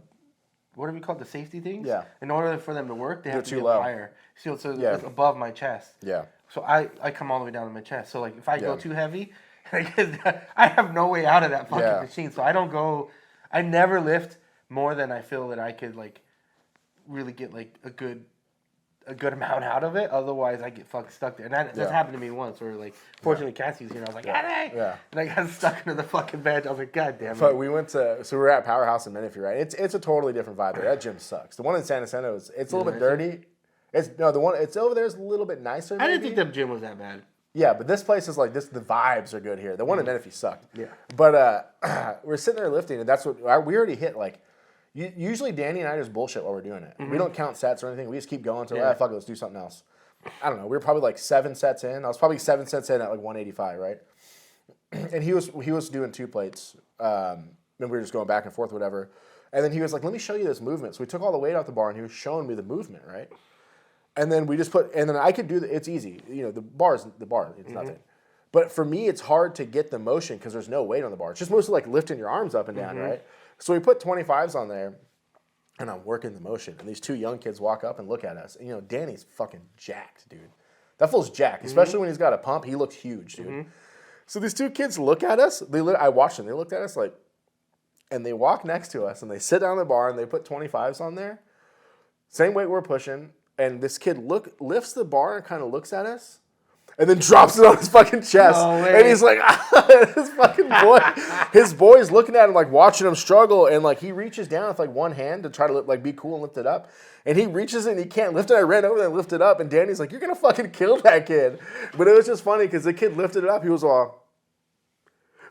what do we call it? The safety things. Yeah. In order for them to work, they have to be low. higher. So it's above my chest. Yeah. So I come all the way down to my chest. So like if I go too heavy, I have no way out of that fucking machine. So I don't go. I never lift more than I feel that I could like really get like a good amount out of it. Otherwise, I get fucking stuck there. And that's happened to me once. Where like, fortunately, Cassie's here. And I was like, hey! Yeah. And I got stuck into the fucking bench. I was like, God damn it. But we we're at Powerhouse in Menifee, right? It's a totally different vibe there. That gym sucks. The one in San Jacinto it's a little bit dirty. It's over there is a little bit nicer. I didn't think that gym was that bad. Yeah, but this place is like this. The vibes are good here. The one in Menifee sucked. Yeah. But we're sitting there lifting, and that's what we already hit. Like, usually Danny and I just bullshit while we're doing it. We don't count sets or anything. We just keep going until fuck it, let's do something else. I don't know. We were probably like 7 sets in. I was probably 7 sets in at like 185, right? And he was doing 2 plates. And we were just going back and forth, whatever. And then he was like, "Let me show you this movement." So we took all the weight off the bar, and he was showing me the movement, right? And then we just and then I could do it's easy. You know, the bar, it's nothing. But for me, it's hard to get the motion because there's no weight on the bar. It's just mostly like lifting your arms up and down, right? So we put 25s on there, and I'm working the motion. And these 2 young kids walk up and look at us. And, you know, Danny's fucking jacked, dude. That fool's jacked, especially when he's got a pump. He looks huge, dude. So these 2 kids look at us. I watched them. They looked at us like, and they walk next to us, and they sit down the bar, and they put 25s on there. Same weight we're pushing. And this kid lifts the bar and kind of looks at us, and then drops it on his fucking chest. No way. And he's like, his fucking boy, his boy's looking at him like watching him struggle, and like he reaches down with like one hand to try to like be cool and lift it up, and he reaches it and he can't lift it. I ran over there and lifted it up, and Danny's like, "You're gonna fucking kill that kid," but it was just funny because the kid lifted it up. He was all,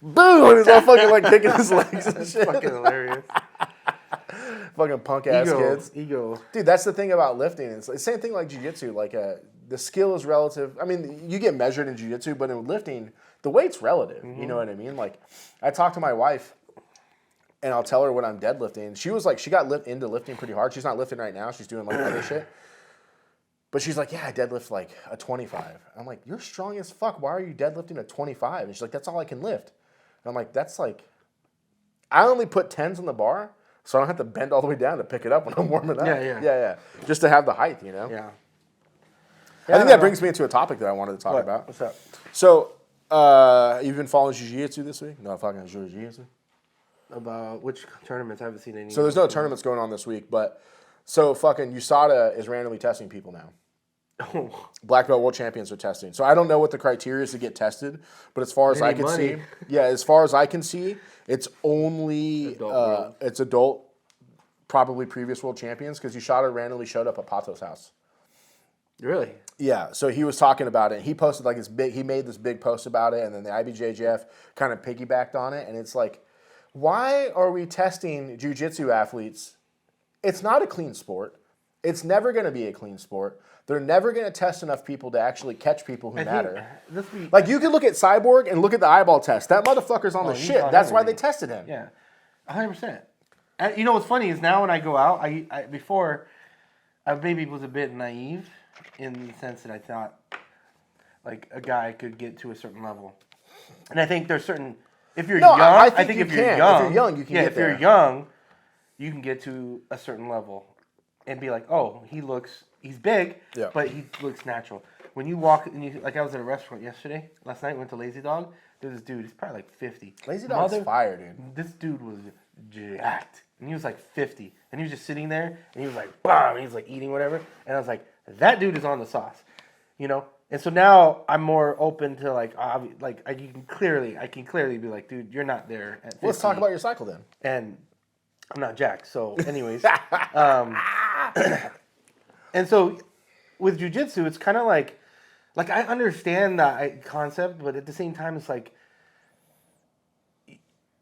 boom, and he's all fucking like kicking his legs and shit. Fucking hilarious. Fucking punk ass kids. Ego. Dude, that's the thing about lifting. It's the same thing like jiu-jitsu. Like the skill is relative. I mean, you get measured in jiu-jitsu, but in lifting, the weight's relative. You know what I mean? Like, I talked to my wife, and I'll tell her when I'm deadlifting. She was like, she got into lifting pretty hard. She's not lifting right now. She's doing like other shit. But she's like, "Yeah, I deadlift like a 25." I'm like, "You're strong as fuck. Why are you deadlifting a 25?" And she's like, "That's all I can lift." And I'm like, "That's like, I only put 10s on the bar, so I don't have to bend all the way down to pick it up when I'm warming up." Yeah. Just to have the height, you know? Yeah. I think that brings me into a topic that I wanted to talk about. What's up? So, you've been following Jiu-Jitsu this week? No, fucking Jiu-Jitsu. About which tournaments? I haven't seen any. So there's no tournaments going on this week, but so fucking USADA is randomly testing people now. Oh. Black belt world champions are testing. So I don't know what the criteria is to get tested, but as far as I can see, as far as I can see, it's only it's adult, probably previous world champions, because USADA randomly showed up at Pato's house. Really? Yeah, so he was talking about it. He posted like he made this big post about it, and then the IBJJF kind of piggybacked on it. And it's like, why are we testing jiu-jitsu athletes? It's not a clean sport. It's never going to be a clean sport. They're never going to test enough people to actually catch people who matter. Like, you can look at Cyborg and look at the eyeball test. That motherfucker's on the shit. That's why they tested him. Yeah, 100%. You know what's funny is now when I go out, before I maybe was a bit naive in the sense that I thought like a guy could get to a certain level, and I think there's certain. If you're young, I think if you're young, you can get there. If you're young, you can get to a certain level and be like, "Oh, he's big, but he looks natural." When you walk, like I was at a restaurant last night, went to Lazy Dog. There's this dude, he's probably like 50. Lazy Dog's fire, dude. This dude was jacked, and he was like 50, and he was just sitting there, and he was like, "Bam!" and he was like eating whatever, and I was like, that dude is on the sauce, you know. And so now I'm more open to like I can clearly be like, dude, you're not there at 50. Let's talk about your cycle then. And I'm not jacked, so anyways, and so with jiu-jitsu, it's kind of like I understand that concept, but at the same time, it's like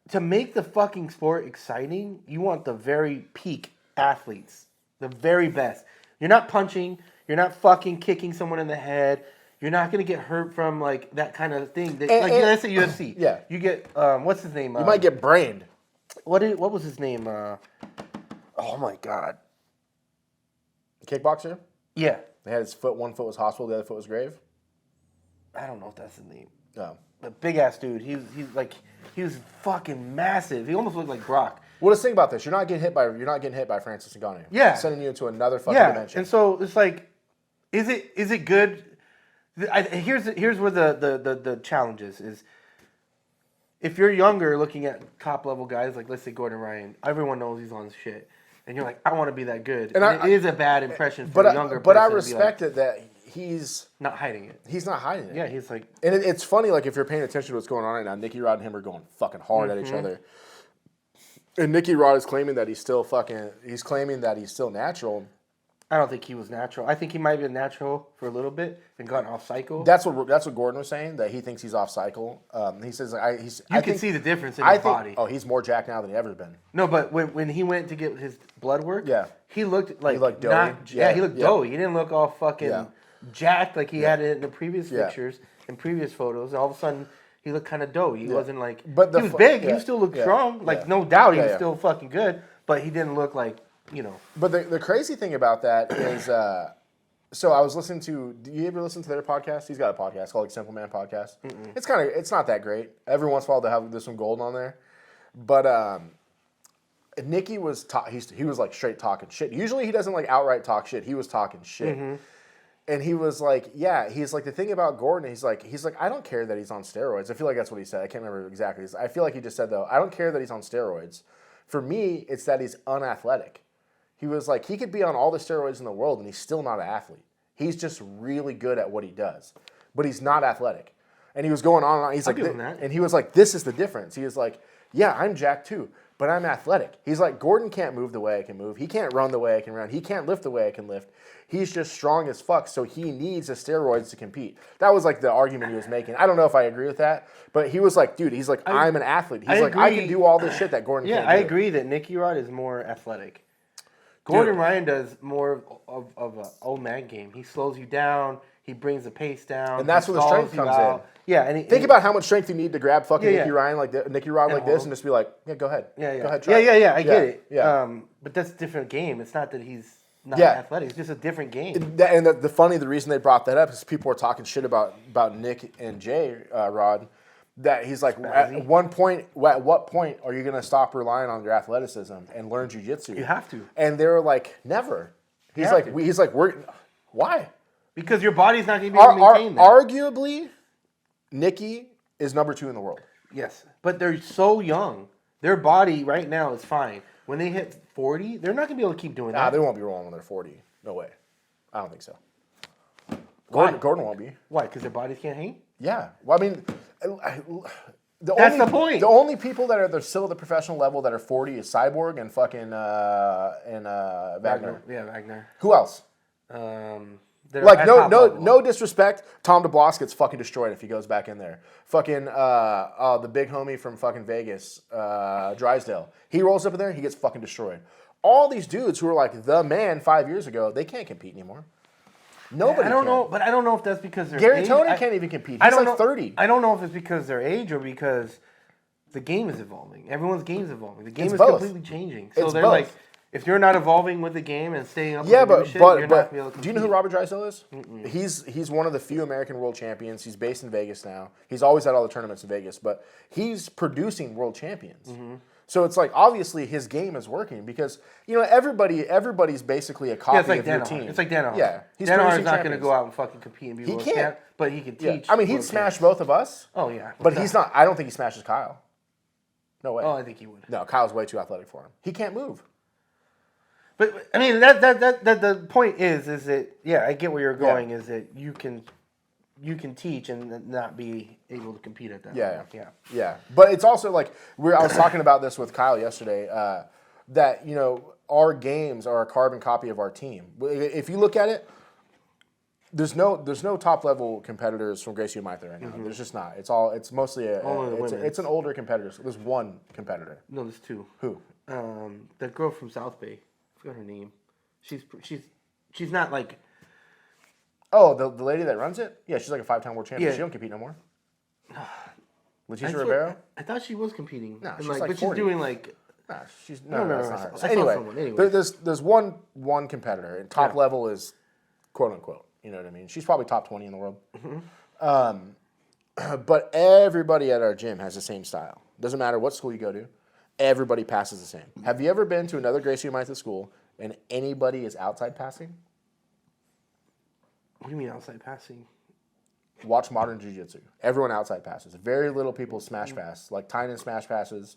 to make the fucking sport exciting, you want the very peak athletes, the very best. You're not punching. You're not fucking kicking someone in the head. You're not going to get hurt from, like, that kind of thing. Let's say UFC. Yeah. You get, what's his name? You might get brained. What was his name? Oh, my God. Kickboxer? Yeah. They had one foot was hospital, the other foot was grave? I don't know if that's his name. No. The big-ass dude. He was fucking massive. He almost looked like Brock. Well, let's think about this. You're not getting hit by Francis Ngannou. Yeah. It's sending you into another fucking dimension. And so it's like, is it good? Here's where the challenge is if you're younger, looking at top level guys like, let's say Gordon Ryan, everyone knows he's on shit, and you're like, I want to be that good. And it is a bad impression for a younger person. But I respect it that he's not hiding it. He's not hiding it. Yeah, he's like, and it's funny, like if you're paying attention to what's going on right now, Nicky Rod and him are going fucking hard at each other. And Nicky Rod is claiming that he's still natural. I don't think he was natural. I think he might have been natural for a little bit and gotten off cycle. That's what Gordon was saying, that he thinks he's off cycle. He says You can see the difference in his body. Oh, he's more jacked now than he ever been. No, but when he went to get his blood work, he looked like doughy. he looked doughy. He didn't look all fucking jacked like he had it in the previous pictures and previous photos. All of a sudden, he looked kind of doughy. He wasn't like, but he was big. He still looked strong. Like, no doubt, he was still fucking good. But he didn't look like, you know. But the crazy thing about that is, so I was listening to. Do you ever listen to their podcast? He's got a podcast called Simple Man Podcast. Mm-mm. It's not that great. Every once in a while there's some gold on there, but Nicky was he was like straight talking shit. Usually he doesn't like outright talk shit. He was talking shit. Mm-hmm. And he was like, he's like, the thing about Gordon, he's like, I don't care that he's on steroids. I feel like that's what he said. I can't remember exactly. I feel like he just said, though, I don't care that he's on steroids. For me, it's that he's unathletic. He was like, he could be on all the steroids in the world and he's still not an athlete. He's just really good at what he does, but he's not athletic. And he was going on and on. He's like, and he was like, this is the difference. He was like, yeah, I'm jacked too, but I'm athletic. He's like, Gordon can't move the way I can move. He can't run the way I can run. He can't lift the way I can lift. He's just strong as fuck, so he needs the steroids to compete. That was like the argument he was making. I don't know if I agree with that, but he was like, dude, he's like, I'm an athlete. He's like, I can do all this shit that Gordon can't do. Yeah, I agree that Nicky Rod is more athletic. Gordon Ryan does more of an old man game. He slows you down. He brings the pace down. And that's where the strength comes in. Yeah, and think about how much strength you need to grab fucking Nicky Ryan Nicky Rod like this and just be like, yeah, go ahead. Yeah, Go ahead, try. I get it. Yeah. But that's a different game. It's not that he's not athletic. It's just a different game. And the reason they brought that up is people were talking shit about Nick and Jay Rod. That he's like, at what point are you going to stop relying on your athleticism and learn jiu-jitsu? You have to. And they were like, never. He's like, why? Because your body's not going to be able to maintain that. Arguably, Nicky is number 2 in the world. Yes, but they're so young. Their body right now is fine. When they hit 40, they're not going to be able to keep doing that. They won't be rolling when they're 40. No way. I don't think so. Gordon won't be. Why? Because their bodies can't hang? Yeah. Well, I mean, that's the point. The only people that are still at the professional level that are 40 is Cyborg and fucking Wagner. Yeah, Wagner. Who else? Like no disrespect, Tom DeBoss gets fucking destroyed if he goes back in there. Fucking the big homie from fucking Vegas, Drysdale. He rolls up in there, he gets fucking destroyed. All these dudes who were like the man 5 years ago, they can't compete anymore. Nobody. I don't know, but I don't know if that's because they're Gary Tony can't even compete. He's like 30. I don't know if it's because their age or because the game is evolving. Everyone's game is evolving. The game is completely changing. So they're like, if you're not evolving with the game and staying up with the new shit, you're not going to be able to compete. Do you know who Robert Drysdale is? Mm-mm. He's one of the few American world champions. He's based in Vegas now. He's always had all the tournaments in Vegas, but he's producing world champions. Mm-hmm. So it's like, obviously, his game is working because, everybody's basically a copy of your team. It's like Danaher. Yeah. Danaher is not going to go out and fucking compete and be world champ, but he can teach. I mean, he'd smash both of us. Oh, yeah. But he's not. I don't think he smashes Kyle. No way. Oh, I think he would. No, Kyle's way too athletic for him. He can't move. But, I mean, that the point is that, I get where you're going, is that you can teach and not be able to compete at that level. Yeah. But it's also like I was talking about this with Kyle yesterday. That our games are a carbon copy of our team. If you look at it, there's no top level competitors from Gracie Maitha right now. Mm-hmm. There's just not. It's mostly it's an older competitor. So there's one competitor. No, there's two. Who? That girl from South Bay. I forgot her name. She's not like. Oh, the lady that runs it? Yeah, she's like a 5-time world champion. Yeah. She don't compete no more. Leticia Ribeiro? I thought she was competing. No, she's like 40. She's doing like. Nah, she's no. That's not her. Anyway, there's one competitor, and top level is quote unquote. You know what I mean? She's probably top 20 in the world. Mm-hmm. But everybody at our gym has the same style. Doesn't matter what school you go to. Everybody passes the same. Have you ever been to another Gracie Maitha school and anybody is outside passing? What do you mean outside passing? Watch modern jiu-jitsu. Everyone outside passes. Very little people smash pass. Like Tynan smash passes.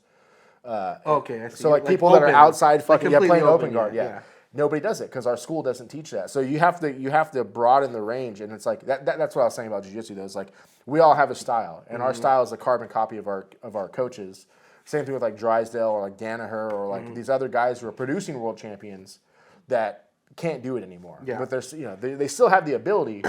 Okay, I see. So like people that are outside fucking playing open guard. Yeah. Nobody does it because our school doesn't teach that. So you have to broaden the range, and it's like that's what I was saying about jiu-jitsu though. It's like we all have a style, and our style is a carbon copy of our coaches. Same thing with like Drysdale or like Danaher or like these other guys who are producing world champions that can't do it anymore. Yeah. But there's, they still have the ability,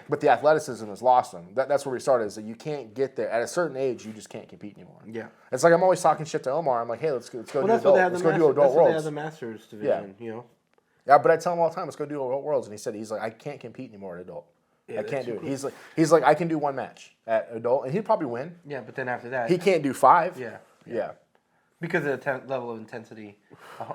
but the athleticism has lost them. That's where we started, is that you can't get there. At a certain age, you just can't compete anymore. Yeah. It's like I'm always talking shit to Omar. I'm like, hey, let's go do That's what they have let's go do adult That's what they have worlds. the Masters division, Yeah, but I tell him all the time, let's go do adult worlds. And he's like, I can't compete anymore at adult. Yeah, I can't do it. He's like, I can do one match at adult, and he'd probably win. Yeah, but then after that, He can't do 5. Yeah. Because of the level of intensity,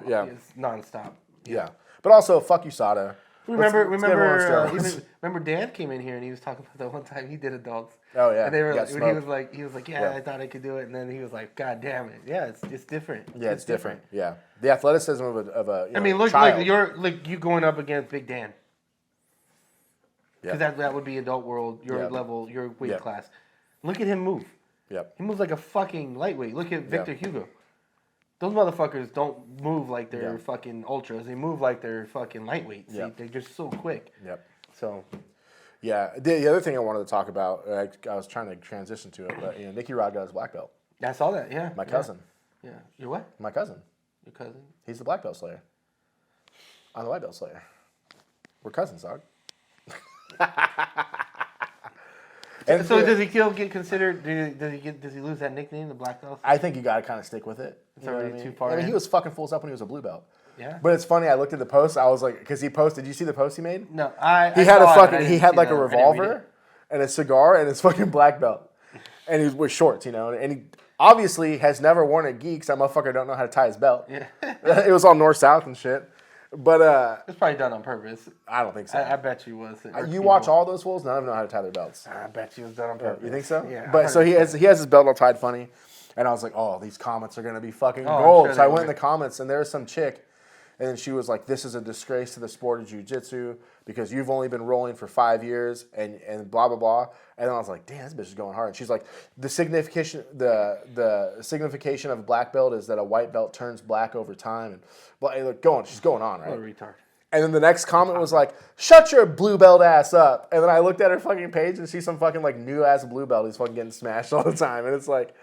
it's nonstop. Yeah. But also, fuck you, Sada. Remember, Dan came in here and he was talking about that one time he did adults. Oh yeah. And they were he was like, yeah, I thought I could do it, and then he was like, God damn it, yeah, it's different. Yeah, it's different. Yeah, the athleticism of a I mean, look, child. you going up against Big Dan. Because Yep. that would be adult world, your level, your weight class. Look at him move. Yep. He moves like a fucking lightweight. Look at Victor Hugo. Those motherfuckers don't move like they're fucking ultras. They move like they're fucking lightweights. Yep. They're just so quick. Yep. So. Yeah. The other thing I wanted to talk about, I was trying to transition to it, but Nicky Rod got his black belt. I saw that. Yeah. My cousin. Yeah. Your what? My cousin. Your cousin. He's the black belt slayer. I'm the white belt slayer. We're cousins, dog. And so does he still get considered? Does he lose that nickname, the black belt? I think you got to kind of stick with it. It's already too far. I mean, he was fucking fools up when he was a blue belt. Yeah. But it's funny. I looked at the post. I was like, because he posted. Did you see the post he made? No, He had like a revolver and a cigar and his fucking black belt, and he was with shorts, and he obviously has never worn a gi because that motherfucker don't know how to tie his belt. Yeah. It was all north south and shit. But it's probably done on purpose. I don't think so. I bet you was. You watch all those fools, none of them know how to tie their belts. I bet you was done on purpose. You think so? Yeah. But 100%. So he has his belt all tied funny, and I was like, oh, these comments are gonna be fucking gold. Sure so I went in the comments, and there was some chick, and then she was like, this is a disgrace to the sport of jiu-jitsu because you've only been rolling for 5 years and blah blah blah. And then I was like, damn, this bitch is going hard. And she's like, the signification of a black belt is that a white belt turns black over time. And she's going on, right? What a retard. And then the next comment was like, shut your blue belt ass up. And then I looked at her fucking page and she's some fucking like new ass blue belt who's fucking getting smashed all the time. And it's like,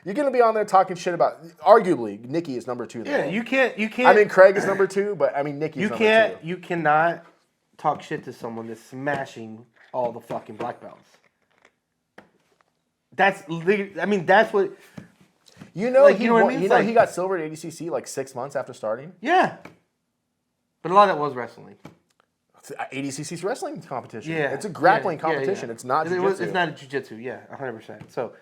you're going to be on there talking shit about, arguably, Nicky is number 2. Yeah, you can't. I mean, Craig is number 2, but I mean, Nicky's number 2. You cannot talk shit to someone that's smashing all the fucking black belts. That's what. You know, what I mean? He got silver at ADCC like 6 months after starting? Yeah. But a lot of that was wrestling. ADCC's wrestling competition. Yeah. It's a grappling competition. Yeah. It's not jiu-jitsu. It's not a jiu-jitsu, 100%. So,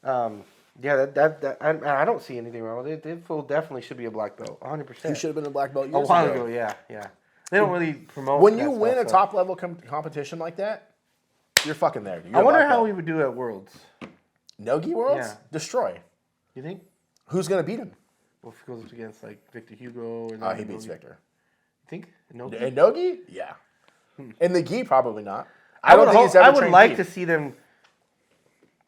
I don't see anything wrong with it. That fool definitely should be a black belt, 100%. He should have been a black belt years a while ago. Yeah. They don't really promote when you win a top-level competition like that, you're fucking there. I wonder how we would do at Worlds. No-gi Worlds? Yeah. Destroy. You think? Who's going to beat him? Well, if he goes up against, like, Victor Hugo. He beats Victor. You think? In no-gi? Yeah. In the gi, probably not. I would like to see them.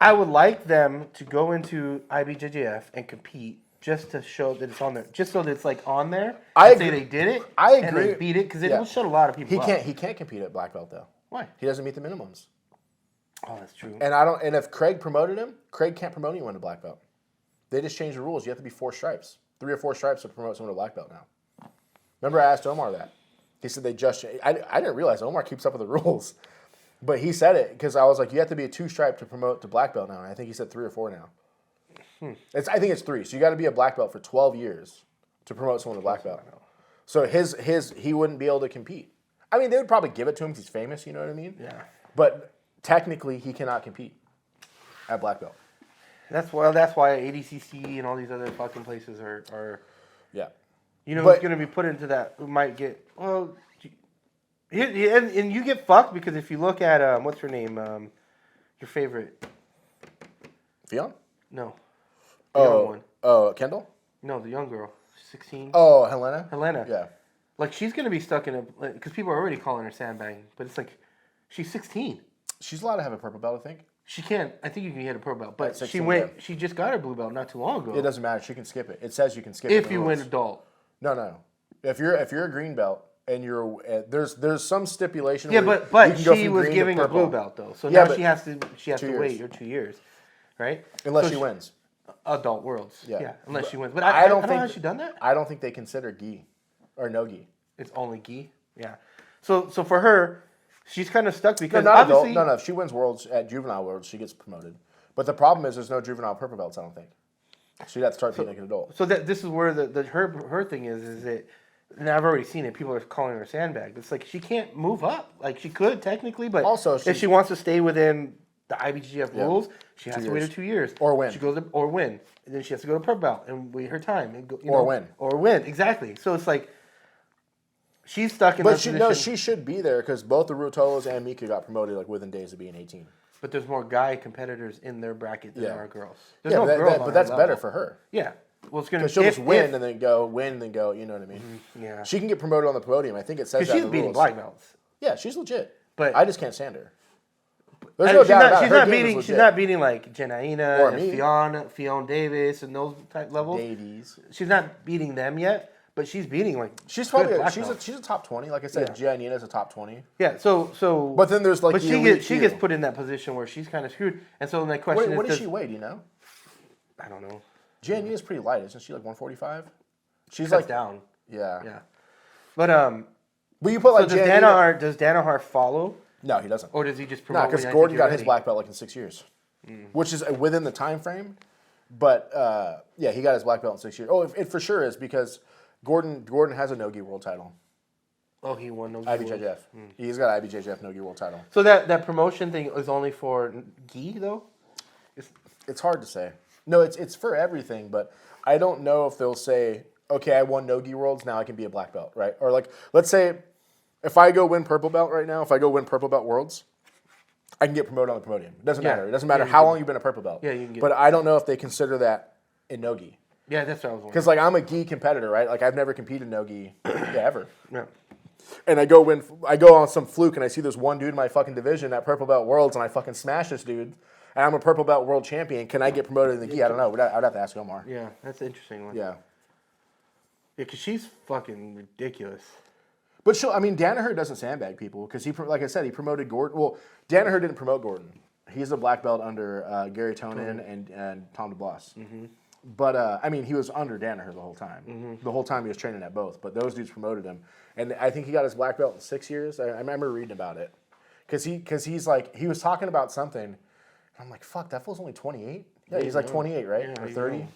I would like them to go into IBJJF and compete just to show that it's on there. Just so that it's, like, on there. I say they did it. I agree. And they beat it, because it will shut a lot of people up. He can't compete at black belt, though. Why? He doesn't meet the minimums. Oh, that's true. And if Craig promoted him, Craig can't promote anyone to black belt. They just changed the rules. You have to be 4 stripes. 3 or 4 stripes to promote someone to black belt now. Remember I asked Omar that. He said they just changed. I didn't realize Omar keeps up with the rules. But he said it because I was like, you have to be a 2-stripe to promote to black belt now. And I think he said 3 or 4 now. I think it's 3. So you got to be a black belt for 12 years to promote someone to black belt. So he wouldn't be able to compete. I mean, they would probably give it to him because he's famous, you know what I mean? Yeah. But technically, he cannot compete at black belt. That's why ADCC and all these other fucking places are yeah. You know, who's going to be put into that? Who might get and you get fucked because if you look at what's her name, your favorite, Fionn? No. The young one. Oh, Kendall? No, the young girl, 16. Oh, Helena. Yeah. Like she's going to be stuck in because people are already calling her sandbagging, but it's like she's 16. She's allowed to have a purple belt, I think. She can't. I think you can get a purple belt, but 16, she just got her blue belt not too long ago. It doesn't matter. She can skip it. It says you can skip it. If you win adult. No. If you're a green belt and you're there's some stipulation. Yeah, but she was giving a blue belt though, so now she has to wait 2 years, right? Unless she wins. Adult Worlds. Yeah, unless she wins. But I don't think has she done that. I don't think they consider gi or no gi. It's only gi. Yeah. So for her, she's kind of stuck No, because not adult. obviously No. If she wins worlds at juvenile worlds, she gets promoted. But the problem is there's no juvenile purple belts, I don't think. She'd have to start being like an adult. So that this is where her thing is that, and I've already seen it. People are calling her a sandbag. It's like she can't move up. Like she could technically, but Also, if she wants to stay within the IBJJF rules, she has 2 to wait her years. 2 years Or win. She goes to, or win, and then she has to go to purple belt and wait her time and go, Win. or win. Exactly. So it's like she's stuck in. But that she should be there because both the Rutolos and Mika got promoted like within days of being 18. But there's more guy competitors in their bracket than there are girls. There's Yeah, no girls on but that's her better level. for her. Yeah. Well, it's gonna Because she'll just win and then go. You know what I mean? Yeah. She can get promoted on the podium. I think it says that She's in the beating rules. black belts. Yeah, she's legit. But I just can't stand her. There's And no doubt about it. she's Her not game is beating. legit. She's not beating like Jenaina Or and me. Fiona Davis and those type levels. Davies. She's not beating them yet, but she's beating like. She's good probably black she's belts. a top 20. Like I said, Giannina's a top 20. Yeah. So. But then there's like But the she elite gets few. put in that position where she's kind of screwed, and so my question What is, does she weigh? Do you know? I don't know. Giannina's pretty light, isn't she? Like 145. She's Cuts like down. Yeah. Yeah. But But you put like so does Danaher follow, No, he doesn't. or does he just No, promote? because when I Gordon think you're got his ready? black belt like in 6 years, which is within the time frame. But yeah, he got his black belt in 6 years. Oh, it for sure is because Gordon has a no-gi world title. Oh, he won no. IBJJF. He's got an IBJJF no-gi world title. So that promotion thing is only for gi though. It's hard to say. No, it's for everything, but I don't know if they'll say, okay, I won no-gi worlds, now I can be a black belt, right? Or like, let's say if I go win purple belt right now, if I go win purple belt worlds, I can get promoted on the podium. It doesn't matter. It doesn't matter how long you've been a purple belt. Yeah, you can get. But I don't know if they consider that in no-gi. Yeah, that's what I was wondering. Because like I'm a gi competitor, right? Like I've never competed no-gi ever. Yeah. And I go on some fluke and I see this one dude in my fucking division at purple belt worlds and I fucking smash this dude. And I'm a purple belt world champion. Can I get promoted in the gi? I don't know. I'd have to ask Omar. Yeah, that's an interesting one. Yeah. Yeah, because she's fucking ridiculous. But Danaher doesn't sandbag people because like I said, he promoted Gordon. Well, Danaher didn't promote Gordon. He's a black belt under Gary Tonin and Tom DeBlas. Mm-hmm. But he was under Danaher the whole time. Mm-hmm. The whole time he was training at both. But those dudes promoted him, and I think he got his black belt in 6 years. I remember reading about it because he's like he was talking about something. I'm like, fuck, that fool's only 28. Yeah, he's like 28, right, or 30. I'm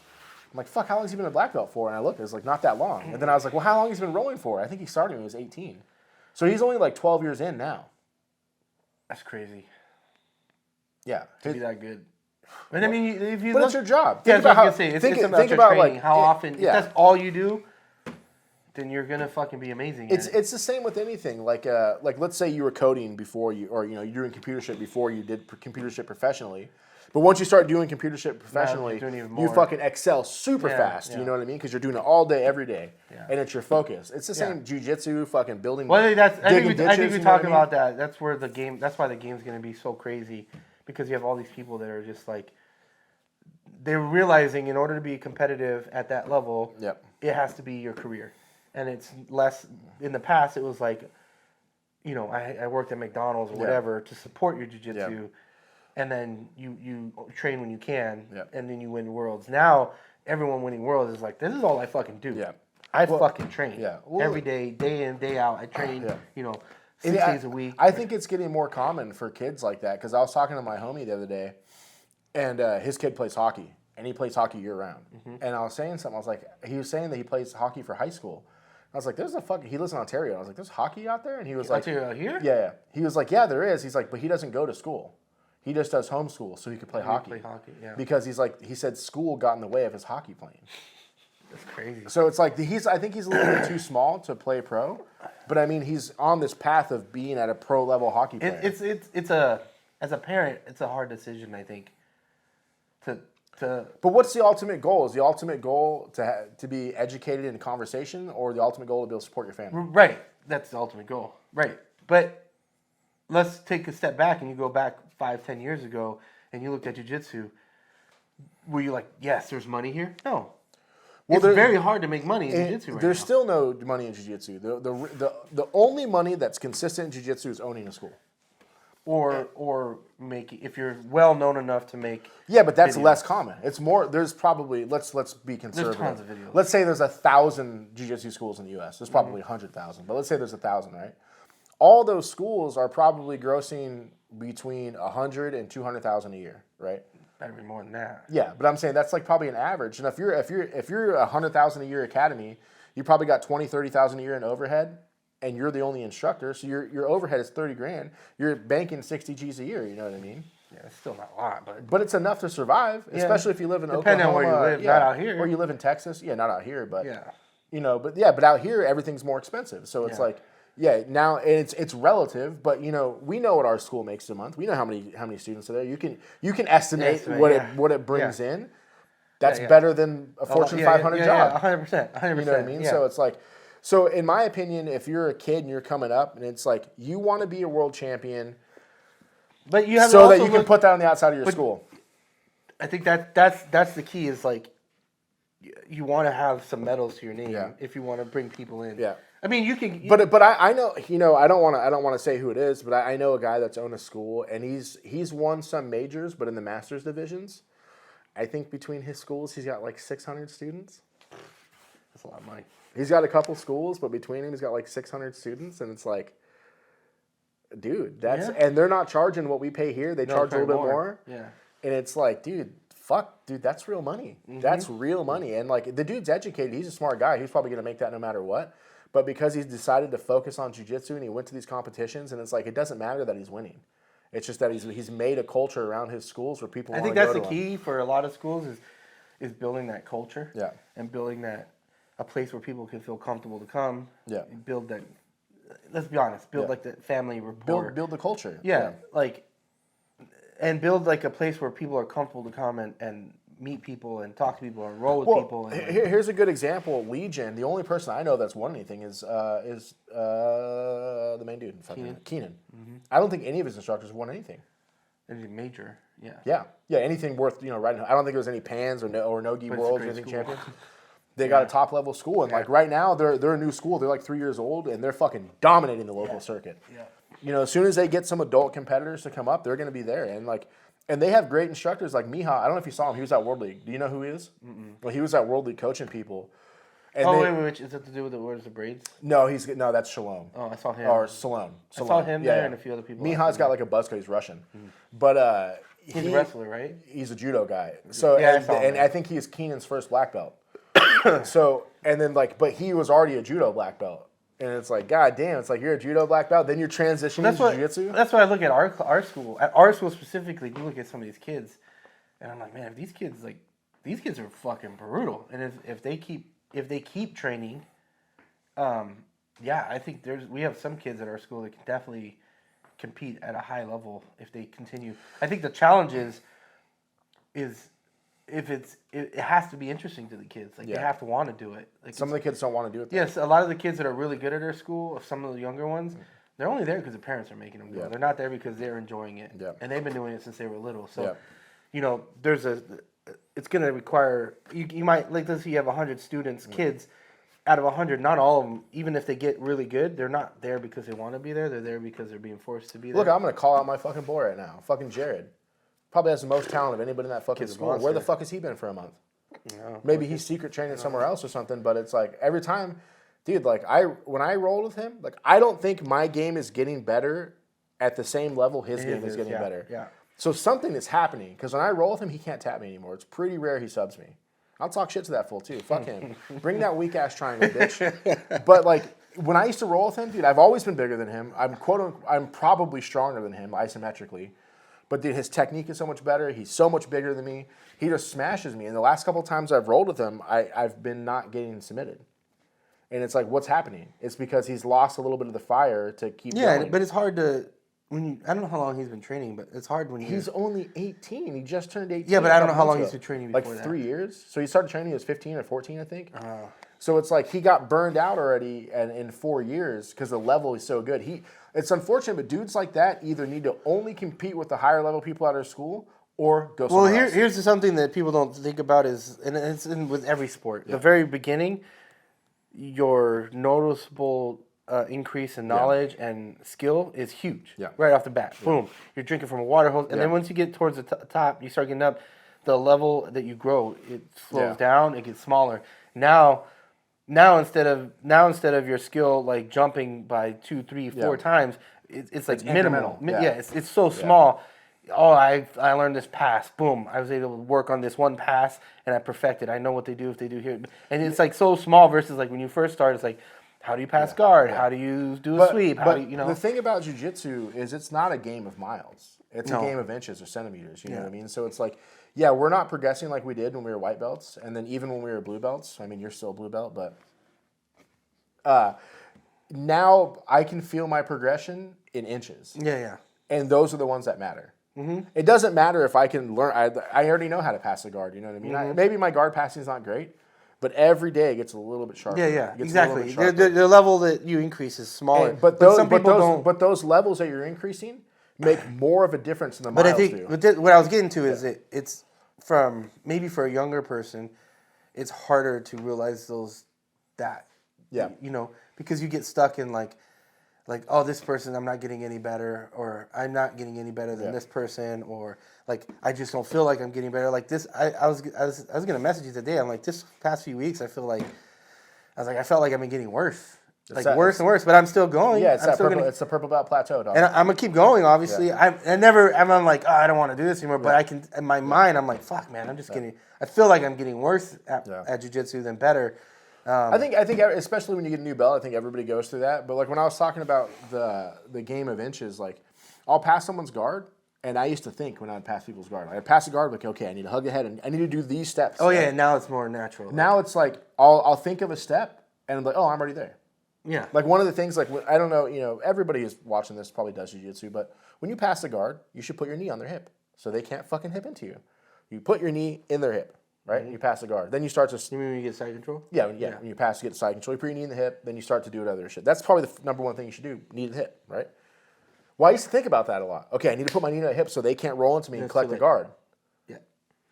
like, fuck, how long has he been a black belt for? And I looked, it was like not that long. And then I was like, well, how long has he been rolling for? I think he started when he was 18. So he's only like 12 years in now. That's crazy. Yeah. To be that good. But I mean, if you But look, it's your job. Yeah, Think that's what I about was gonna say. It's about think your about training. like How often? Yeah. If that's all you do, then you're gonna fucking be amazing. It's the same with anything. Like let's say you were coding before you, or you're doing computer shit before you did computer shit professionally. But once you start doing computer shit professionally, you fucking excel super fast. Yeah. You know what I mean? Because you're doing it all day, every day, Yeah. and it's your focus. It's the same Jiu-Jitsu, fucking building. Well, I think we ditches, talk about that. That's where the game. That's why the game's gonna be so crazy, because you have all these people that are just like, they're realizing in order to be competitive at that level, it has to be your career, and it's less. In the past, it was like, I worked at McDonald's or whatever to support your jiu-jitsu, and then you train when you can, and then you win worlds. Now everyone winning worlds is like, this is all I fucking do. Yeah. I fucking train. Yeah. Every day, day in, day out. I train. 6 days a week. I think it's getting more common for kids like that because I was talking to my homie the other day, and his kid plays hockey, and he plays hockey year round. Mm-hmm. And I was saying something. I was like, he was saying that he plays hockey for high school. I was like, he lives in Ontario. And I was like, there's hockey out there? And he was like, Ontario here? Yeah. He was like, yeah, there is. He's like, but he doesn't go to school. He just does homeschool so he could play hockey. Because he said school got in the way of his hockey playing. That's crazy. So it's like I think he's a little bit too small to play pro, but he's on this path of being at a pro level hockey player. As a parent, it's a hard decision, I think. But what's the ultimate goal? Is the ultimate goal to be educated in conversation, or the ultimate goal to be able to support your family? Right. That's the ultimate goal. Right. But let's take a step back, and you go back 5-10 years ago, and you looked at jiu-jitsu. Were you like, yes, there's money here? No. Well, it's very hard to make money in jiu-jitsu right now. There's still no money in jiu-jitsu. The only money that's consistent in jiu-jitsu is owning a school. or make if you're well known enough to make. Yeah, but that's videos. less common. It's more. There's probably let's be conservative. There's tons of videos. Let's say there's 1,000 jiu-jitsu schools in the U.S. There's probably 100,000, but let's say there's 1,000, right? All those schools are probably grossing between 100 and 200,000 a year, right? Better be more than that. Yeah, but I'm saying that's like probably an average. And if you're 100,000 a year academy, you probably got 20, 30,000 a year in overhead, and you're the only instructor, so your overhead is 30 grand. You're banking 60 G's a year. You know what I mean? Yeah, it's still not a lot, But it's enough to survive, especially if you live in Depending Oklahoma. on where you live, not out here. Or you live in Texas. Yeah, not out here, but yeah. but out here everything's more expensive. So it's like, now it's relative, but we know what our school makes a month. We know how many students are there. You can estimate what it brings in. That's better than a Fortune 500 job. 100%. 100%. You know what I mean? So it's like, so in my opinion, if you're a kid and you're coming up and it's like you want to be a world champion, but you have so that you can put that on the outside of your school. I think that's the key is like you want to have some medals to your name if you want to bring people in. Yeah. I mean, you can. But I know I don't want to say who it is, but I know a guy that's owned a school and he's won some majors, but in the masters divisions, I think between his schools he's got like 600 students. That's a lot of money. He's got a couple schools, but between him he's got like 600 students, and it's like, dude, and they're not charging what we pay here. They charge a little bit more. Yeah. And it's like, dude, that's real money. Mm-hmm. That's real money. And like the dude's educated. He's a smart guy. He's probably going to make that no matter what. But because he's decided to focus on jiu-jitsu and he went to these competitions, and it's like, it doesn't matter that he's winning. It's just that he's made a culture around his schools where people. I think that's the key for a lot of schools is building that culture. Yeah. And building a place where people can feel comfortable to come. Yeah. And build that. Let's be honest. Build like the family rapport. Build the culture. Yeah. Like, and build like a place where people are comfortable to come and meet people and talk to people and roll with people. And here's a good example. Legion. The only person I know that's won anything is the main dude, Keenan. Mm-hmm. I don't think any of his instructors won anything. Anything major. Yeah. Yeah. Anything worth right now. I don't think there was any Pans or Nogi Worlds or anything champions. They got a top level school, and like right now they're a new school. They're like 3 years old, and they're fucking dominating the local circuit. Yeah. As soon as they get some adult competitors to come up, they're going to be there, and they have great instructors like Miha. I don't know if you saw him. He was at World League. Do you know who he is? Mm-mm. Well, he was at World League coaching people. And wait, is that to do with the braids? No, that's Shalom. Oh, I saw him. Or Salome. I saw him there and a few other people. Miha's got like a buzz cut. He's Russian, but he's a wrestler, right? He's a judo guy. So I think he's Keenan's first black belt. So, and then but he was already a judo black belt. And it's like, God damn, it's like you're a judo black belt, then you're transitioning to jiu-jitsu? That's why I look at our school. At our school specifically, you look at some of these kids, and I'm like, man, if these kids are fucking brutal. And if they keep training, I think we have some kids at our school that can definitely compete at a high level if they continue. I think the challenge is it has to be interesting to the kids. Like they have to want to do it. Like some of the kids don't want to do it. Yes, a lot of the kids that are really good at our school, some of the younger ones, they're only there because the parents are making them go. Yeah. They're not there because they're enjoying it. Yeah. And they've been doing it since they were little. So, it's going to require, you might, like let's say you have 100 students, kids, out of 100, not all of them, even if they get really good, they're not there because they want to be there. They're there because they're being forced to be there. Look, I'm going to call out my fucking boy right now. Fucking Jared. Probably has the most talent of anybody in that fucking school. Where the fuck has he been for a month? No, maybe he's secret training somewhere else or something, but it's like every time, dude, when I roll with him, I don't think my game is getting better at the same level his game is getting better. Yeah. So something is happening, because when I roll with him, he can't tap me anymore. It's pretty rare he subs me. I'll talk shit to that fool too. Fuck him. Bring that weak ass triangle, bitch. But when I used to roll with him, dude, I've always been bigger than him. I'm probably stronger than him isometrically. But dude, his technique is so much better. He's so much bigger than me. He just smashes me. And the last couple of times I've rolled with him, I've been not getting submitted. And it's like, what's happening? It's because he's lost a little bit of the fire to keep going. Yeah, but it's hard to I don't know how long he's been training, but it's hard when he's only 18. He just turned 18. Yeah, but I don't know how long he's been training before that. 3 years. So he started training when he was 15 or 14, I think. So it's like he got burned out already and in 4 years because the level is so good. It's unfortunate, but dudes like that either need to only compete with the higher level people at our school or go somewhere else. Here's something that people don't think about is, and it's with every sport. Yeah. The very beginning, your noticeable increase in knowledge and skill is huge. Yeah. Right off the bat. Boom. You're drinking from a water hose. And then once you get towards the top, you start getting up, the level that you grow, it slows down, it gets smaller. Now instead of your skill like jumping by 2, 3, 4 times, it's like minimal. It's so small. Oh, I learned this pass. Boom. I was able to work on this one pass and I perfected. I know what they do if they do here. And it's like so small versus like when you first start, it's like, how do you pass guard? How do you do a sweep? How do you know? The thing about jiu-jitsu is it's not a game of miles. It's a game of inches or centimeters. You know what I mean? So it's like, yeah, we're not progressing like we did when we were white belts. And then even when we were blue belts, I mean, you're still a blue belt, but now I can feel my progression in inches. Yeah. And those are the ones that matter. Mm-hmm. It doesn't matter if I can learn. I already know how to pass a guard. You know what I mean? Mm-hmm. Maybe my guard passing is not great, but every day it gets a little bit sharper. Yeah, exactly. The level that you increase is smaller. But those levels that you're increasing make more of a difference in the miles. But I think what I was getting to is it's from maybe for a younger person, it's harder to realize because you get stuck in like, oh, this person, I'm not getting any better, or I'm not getting any better than this person, or like I just don't feel like I'm getting better. Like this, I was gonna message you today. I'm like, this past few weeks, I felt like I've been getting worse, worse and worse, but I'm still going. Yeah, it's the purple belt plateau, dog. And I'm gonna keep going. Obviously, I'm like, oh, I don't want to do this anymore. But I can, in my mind, I'm like, fuck, man, I'm just getting. I feel like I'm getting worse at jiu-jitsu than better. I think especially when you get a new belt, I think everybody goes through that. But like when I was talking about the game of inches, like I'll pass someone's guard, and I used to think when I'd pass people's guard, I'd pass a guard, like okay, I need to hug the head, and I need to do these steps. Oh yeah, now it's more natural. Now it's like I'll think of a step, and I'm like, oh, I'm already there. Yeah. Like one of the things, like I don't know, everybody is watching this probably does jiu-jitsu, but when you pass a guard, you should put your knee on their hip so they can't fucking hip into you. You put your knee in their hip. Right? Mm-hmm. You pass the guard. Then you start to... You mean when you get side control? Yeah. When you pass, you get side control. You put your knee in the hip, then you start to do other shit. That's probably the number one thing you should do, knee to the hip, right? Well, I used to think about that a lot. Okay, I need to put my knee to the hip so they can't roll into me and collect the guard. Yeah.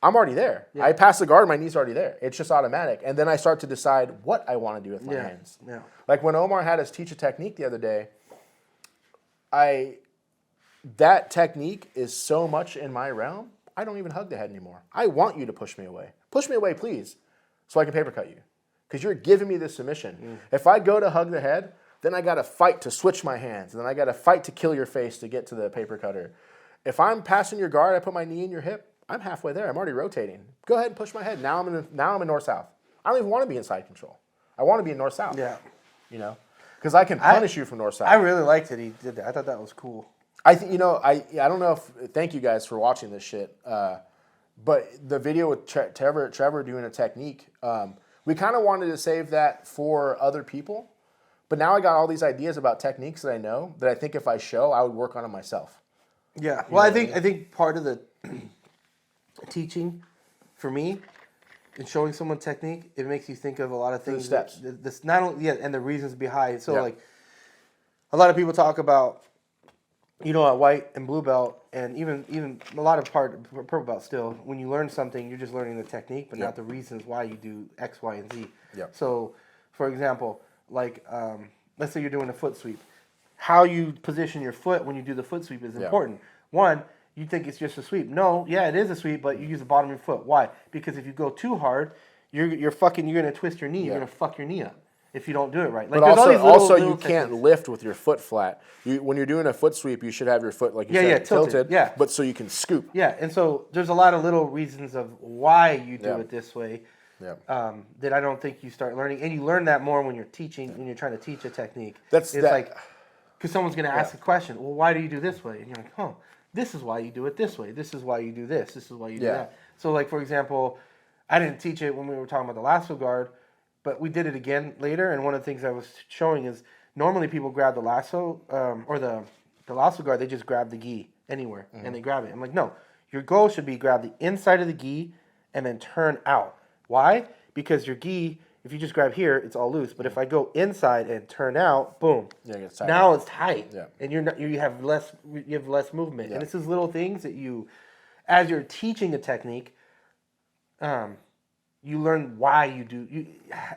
I'm already there. Yeah. I pass the guard, my knee's already there. It's just automatic. And then I start to decide what I want to do with my hands. Yeah. Like when Omar had us teach a technique the other day, that technique is so much in my realm, I don't even hug the head anymore. I want you to push me away. Push me away, please, so I can paper cut you. Because you're giving me this submission. If I go to hug the head, then I got to fight to switch my hands. And then I got to fight to kill your face to get to the paper cutter. If I'm passing your guard, I put my knee in your hip, I'm halfway there. I'm already rotating. Go ahead and push my head. Now I'm in north-south. I don't even want to be in side control. I want to be in north-south. Yeah. Because I can punish you from north-south. I really liked it. He did that. I thought that was cool. I think I don't know if thank you guys for watching this shit. But the video with Trevor doing a technique, we kind of wanted to save that for other people. But now I got all these ideas about techniques that I know that I think if I show, I would work on them myself. Yeah. Well, I think part of the teaching for me in showing someone technique, it makes you think of a lot of things. The steps. This not only and the reasons behind. So like a lot of people talk about. At white and blue belt, and even a lot of purple belt still, when you learn something, you're just learning the technique, but not the reasons why you do X, Y, and Z. Yep. So, for example, like, let's say you're doing a foot sweep. How you position your foot when you do the foot sweep is important. One, you think it's just a sweep. No, it is a sweep, but you use the bottom of your foot. Why? Because if you go too hard, you're going to twist your knee. You're going to fuck your knee up. If you don't do it right. Like, but also you can't lift with your foot flat. When you're doing a foot sweep, you should have your foot, like you said, tilted. Yeah. But so you can scoop. Yeah, and so there's a lot of little reasons of why you do it this way that I don't think you start learning. And you learn that more when you're teaching, when you're trying to teach a technique. Like, because someone's going to ask a question, well, why do you do this way? And you're like, this is why you do it this way. This is why you do this. This is why you do that. So, like, for example, I didn't teach it when we were talking about the lasso guard, but we did it again later, and one of the things I was showing is normally people grab the lasso or the lasso guard, they just grab the gi anywhere, and they grab it. I'm like, no, your goal should be grab the inside of the gi and then turn out. Why? Because your gi, if you just grab here, it's all loose. But if I go inside and turn out, boom, it's tight, and you have less movement. And it's these little things that you, as you're teaching a technique, you learn why you do.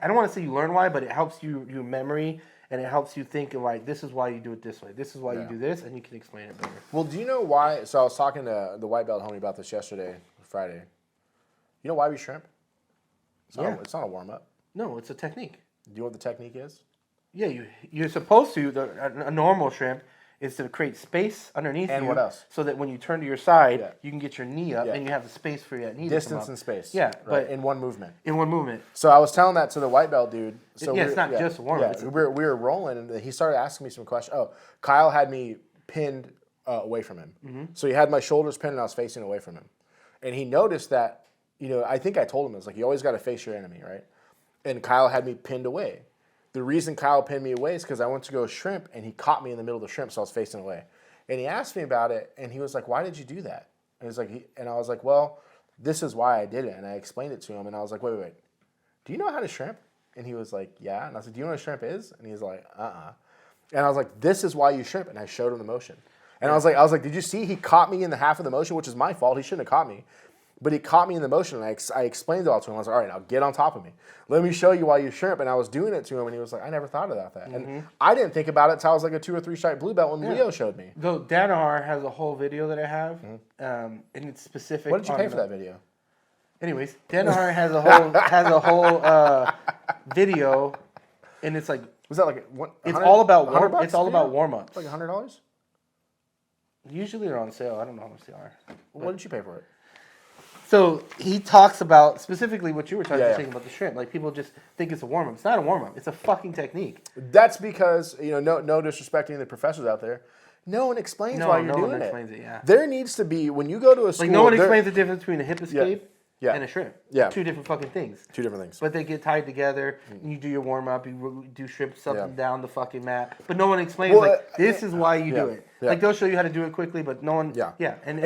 I don't want to say you learn why, but it helps you memory and it helps you think of like, this is why you do it this way. This is why you do this, and you can explain it better. Well, do you know why? So I was talking to the white belt homie about this yesterday, Friday. You know why we shrimp? It's not a warm up. No, it's a technique. Do you know what the technique is? Yeah, you're supposed to. A normal shrimp is to create space underneath And you. what else? So that when you turn to your side, you can get your knee up and you have the space for your knee Distance to come and up. space. Yeah, right? but in one movement. In one movement. So I was telling that to the white belt dude. So it's not just warm up. Yeah, we were rolling, and he started asking me some questions. Oh, Kyle had me pinned away from him. Mm-hmm. So he had my shoulders pinned, and I was facing away from him. And he noticed that, I think I told him, it's like, you always got to face your enemy, right? And Kyle had me pinned away. The reason Kyle pinned me away is because I went to go shrimp, and he caught me in the middle of the shrimp, so I was facing away. And he asked me about it, and he was like, why did you do that? And I was like, well, this is why I did it. And I explained it to him, and I was like, wait. Do you know how to shrimp? And he was like, yeah. And I said, do you know what a shrimp is? And he's like, uh-uh. And I was like, this is why you shrimp. And I showed him the motion. And I was like, did you see he caught me in the half of the motion, which is my fault. He shouldn't have caught me. But he caught me in the motion, and I explained it all to him. I was like, all right, now get on top of me. Let me show you why you shrimp. And I was doing it to him, and he was like, I never thought about that. Mm-hmm. And I didn't think about it until I was like a 2 or 3 stripe blue belt when Leo showed me. So Danaher has a whole video that I have, and it's specific. What did you pay for that video? Anyways, Danaher has a whole video, and it's like, was that like what? It's all about warm ups. Like $100? Usually they're on sale. I don't know how much they are. What did you pay for it? So he talks about specifically what you were talking about the shrimp. Like people just think it's a warm up. It's not a warm up. It's a fucking technique. That's because no disrespecting the professors out there. No one explains why you're doing it. No one explains it. Yeah. There needs to be when you go to a school. Like no one explains the difference between a hip escape and a shrimp. Yeah. 2 different fucking things. 2 different things. But they get tied together, and you do your warm up, you do shrimps up and down the fucking mat. But no one explains this is why you do it. Yeah. Like they'll show you how to do it quickly, but no one. Yeah. And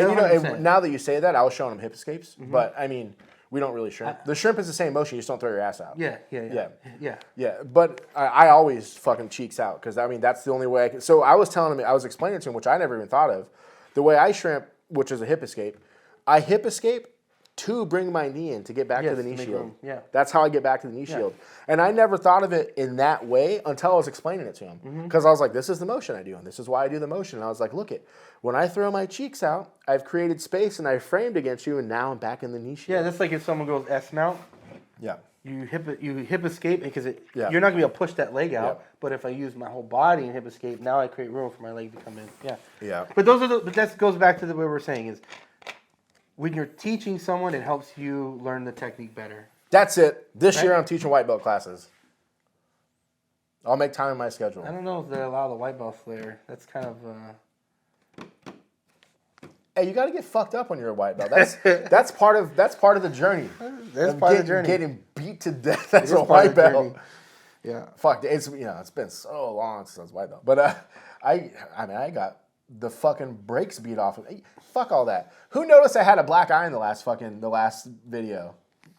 now that you say that, I was showing them hip escapes, but I mean, we don't really shrimp. The shrimp is the same motion. You just don't throw your ass out. Yeah. But I always fucking cheeks out because I mean that's the only way I can. So I was explaining to him, which I never even thought of, the way I shrimp, which is a hip escape. I hip escape to bring my knee in to get back to the knee shield. Yeah. That's how I get back to the knee shield. And I never thought of it in that way until I was explaining it to him. Because I was like, this is the motion I do, and this is why I do the motion. And I was like, look it, when I throw my cheeks out, I've created space and I've framed against you, and now I'm back in the knee shield. Yeah, that's like if someone goes S mount. Yeah. You hip escape because you're not gonna be able to push that leg out. Yeah. But if I use my whole body in hip escape, now I create room for my leg to come in. Yeah. Yeah. But that goes back to the way we're saying is when you're teaching someone, it helps you learn the technique better. That's it. This year I'm teaching white belt classes. I'll make time in my schedule. I don't know if they allow the white belts there. That's kind of. Hey, you got to get fucked up when you're a white belt. That's part of the journey. That's part of the journey. Getting beat to death as a white belt. Yeah. Fuck. It's been so long since I was white belt. But I got the fucking brakes beat off of me. Fuck all that. Who noticed I had a black eye in the last video?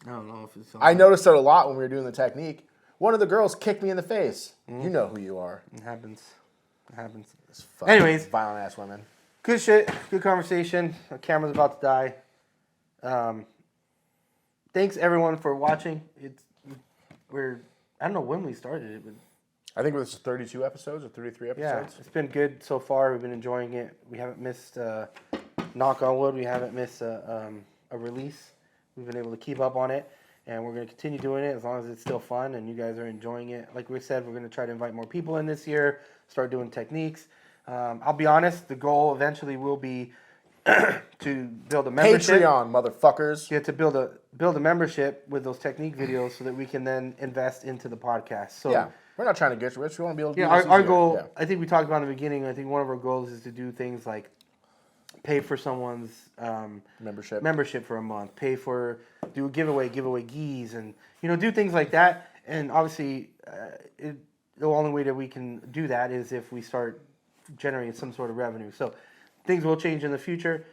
I don't know if it's. I noticed it a lot when we were doing the technique. One of the girls kicked me in the face. You know who you are. It happens. Anyways, violent ass women. Good shit. Good conversation. The camera's about to die. Thanks everyone for watching. I don't know when we started it, but I think it was 32 episodes or 33 episodes. Yeah, it's been good so far. We've been enjoying it. We haven't missed, knock on wood, we haven't missed a release. We've been able to keep up on it, and we're going to continue doing it as long as it's still fun and you guys are enjoying it. Like we said, we're going to try to invite more people in this year, start doing techniques. I'll be honest, the goal eventually will be to build a membership. Patreon, motherfuckers. Yeah, to build a membership with those technique videos so that we can then invest into the podcast. So yeah. We're not trying to get rich. We want to be able to do this our goal, yeah. I think we talked about in the beginning, I think one of our goals is to do things like pay for someone's membership for a month, do a giveaway gis, and do things like that. And obviously, the only way that we can do that is if we start generating some sort of revenue. So things will change in the future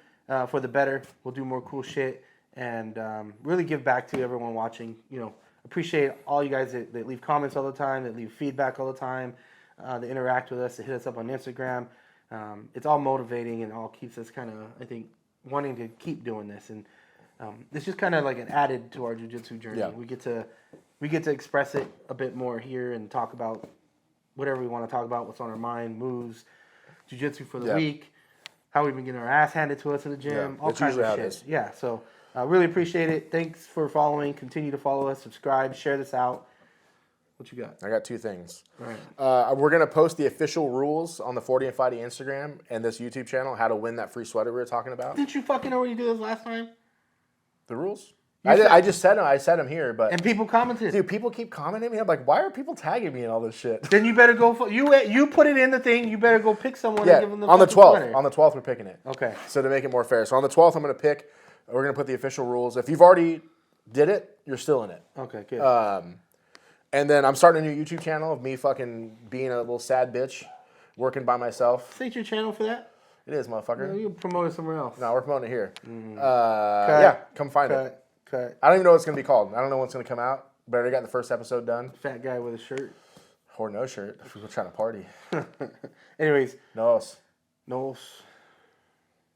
for the better. We'll do more cool shit and really give back to everyone watching. Appreciate all you guys that leave comments all the time, that leave feedback all the time, that interact with us, that hit us up on Instagram. It's all motivating and all keeps us kind of, I think, wanting to keep doing this. And it's just kind of like an added to our jiu-jitsu journey. Yeah. We get to express it a bit more here and talk about whatever we want to talk about, what's on our mind, moves, jiu-jitsu for the Yeah. week, how we've been getting our ass handed to us in the gym, all that's kinds usually of how it shit. is. Yeah, so really appreciate it. Thanks for following. Continue to follow us, subscribe, share this out. What you got? I got 2 things. All right. We're going to post the official rules on the 40 and Fighty Instagram and this YouTube channel, how to win that free sweater we were talking about. Didn't you fucking already do this last time? The rules? said- I just said them. I said them here, but And people commented. dude, people keep commenting me. I'm like, why are people tagging me in all this shit? Then you better go for you put it in the thing. You better go pick someone Yeah, and give them the on the fucking 12th. sweater. On the 12th, we're picking it. Okay. So to make it more fair. So on the 12th, we're going to put the official rules. If you've already did it, you're still in it. Okay, good. And then I'm starting a new YouTube channel of me fucking being a little sad bitch, working by myself. State your channel for that. It is, motherfucker. You promote it somewhere else. No, we're promoting it here. Yeah, come find it. Cut. I don't even know what it's going to be called. I don't know when it's going to come out, but I already got the first episode done. Fat guy with a shirt. Or no shirt if we're trying to party. Anyways, Nos. Knowles.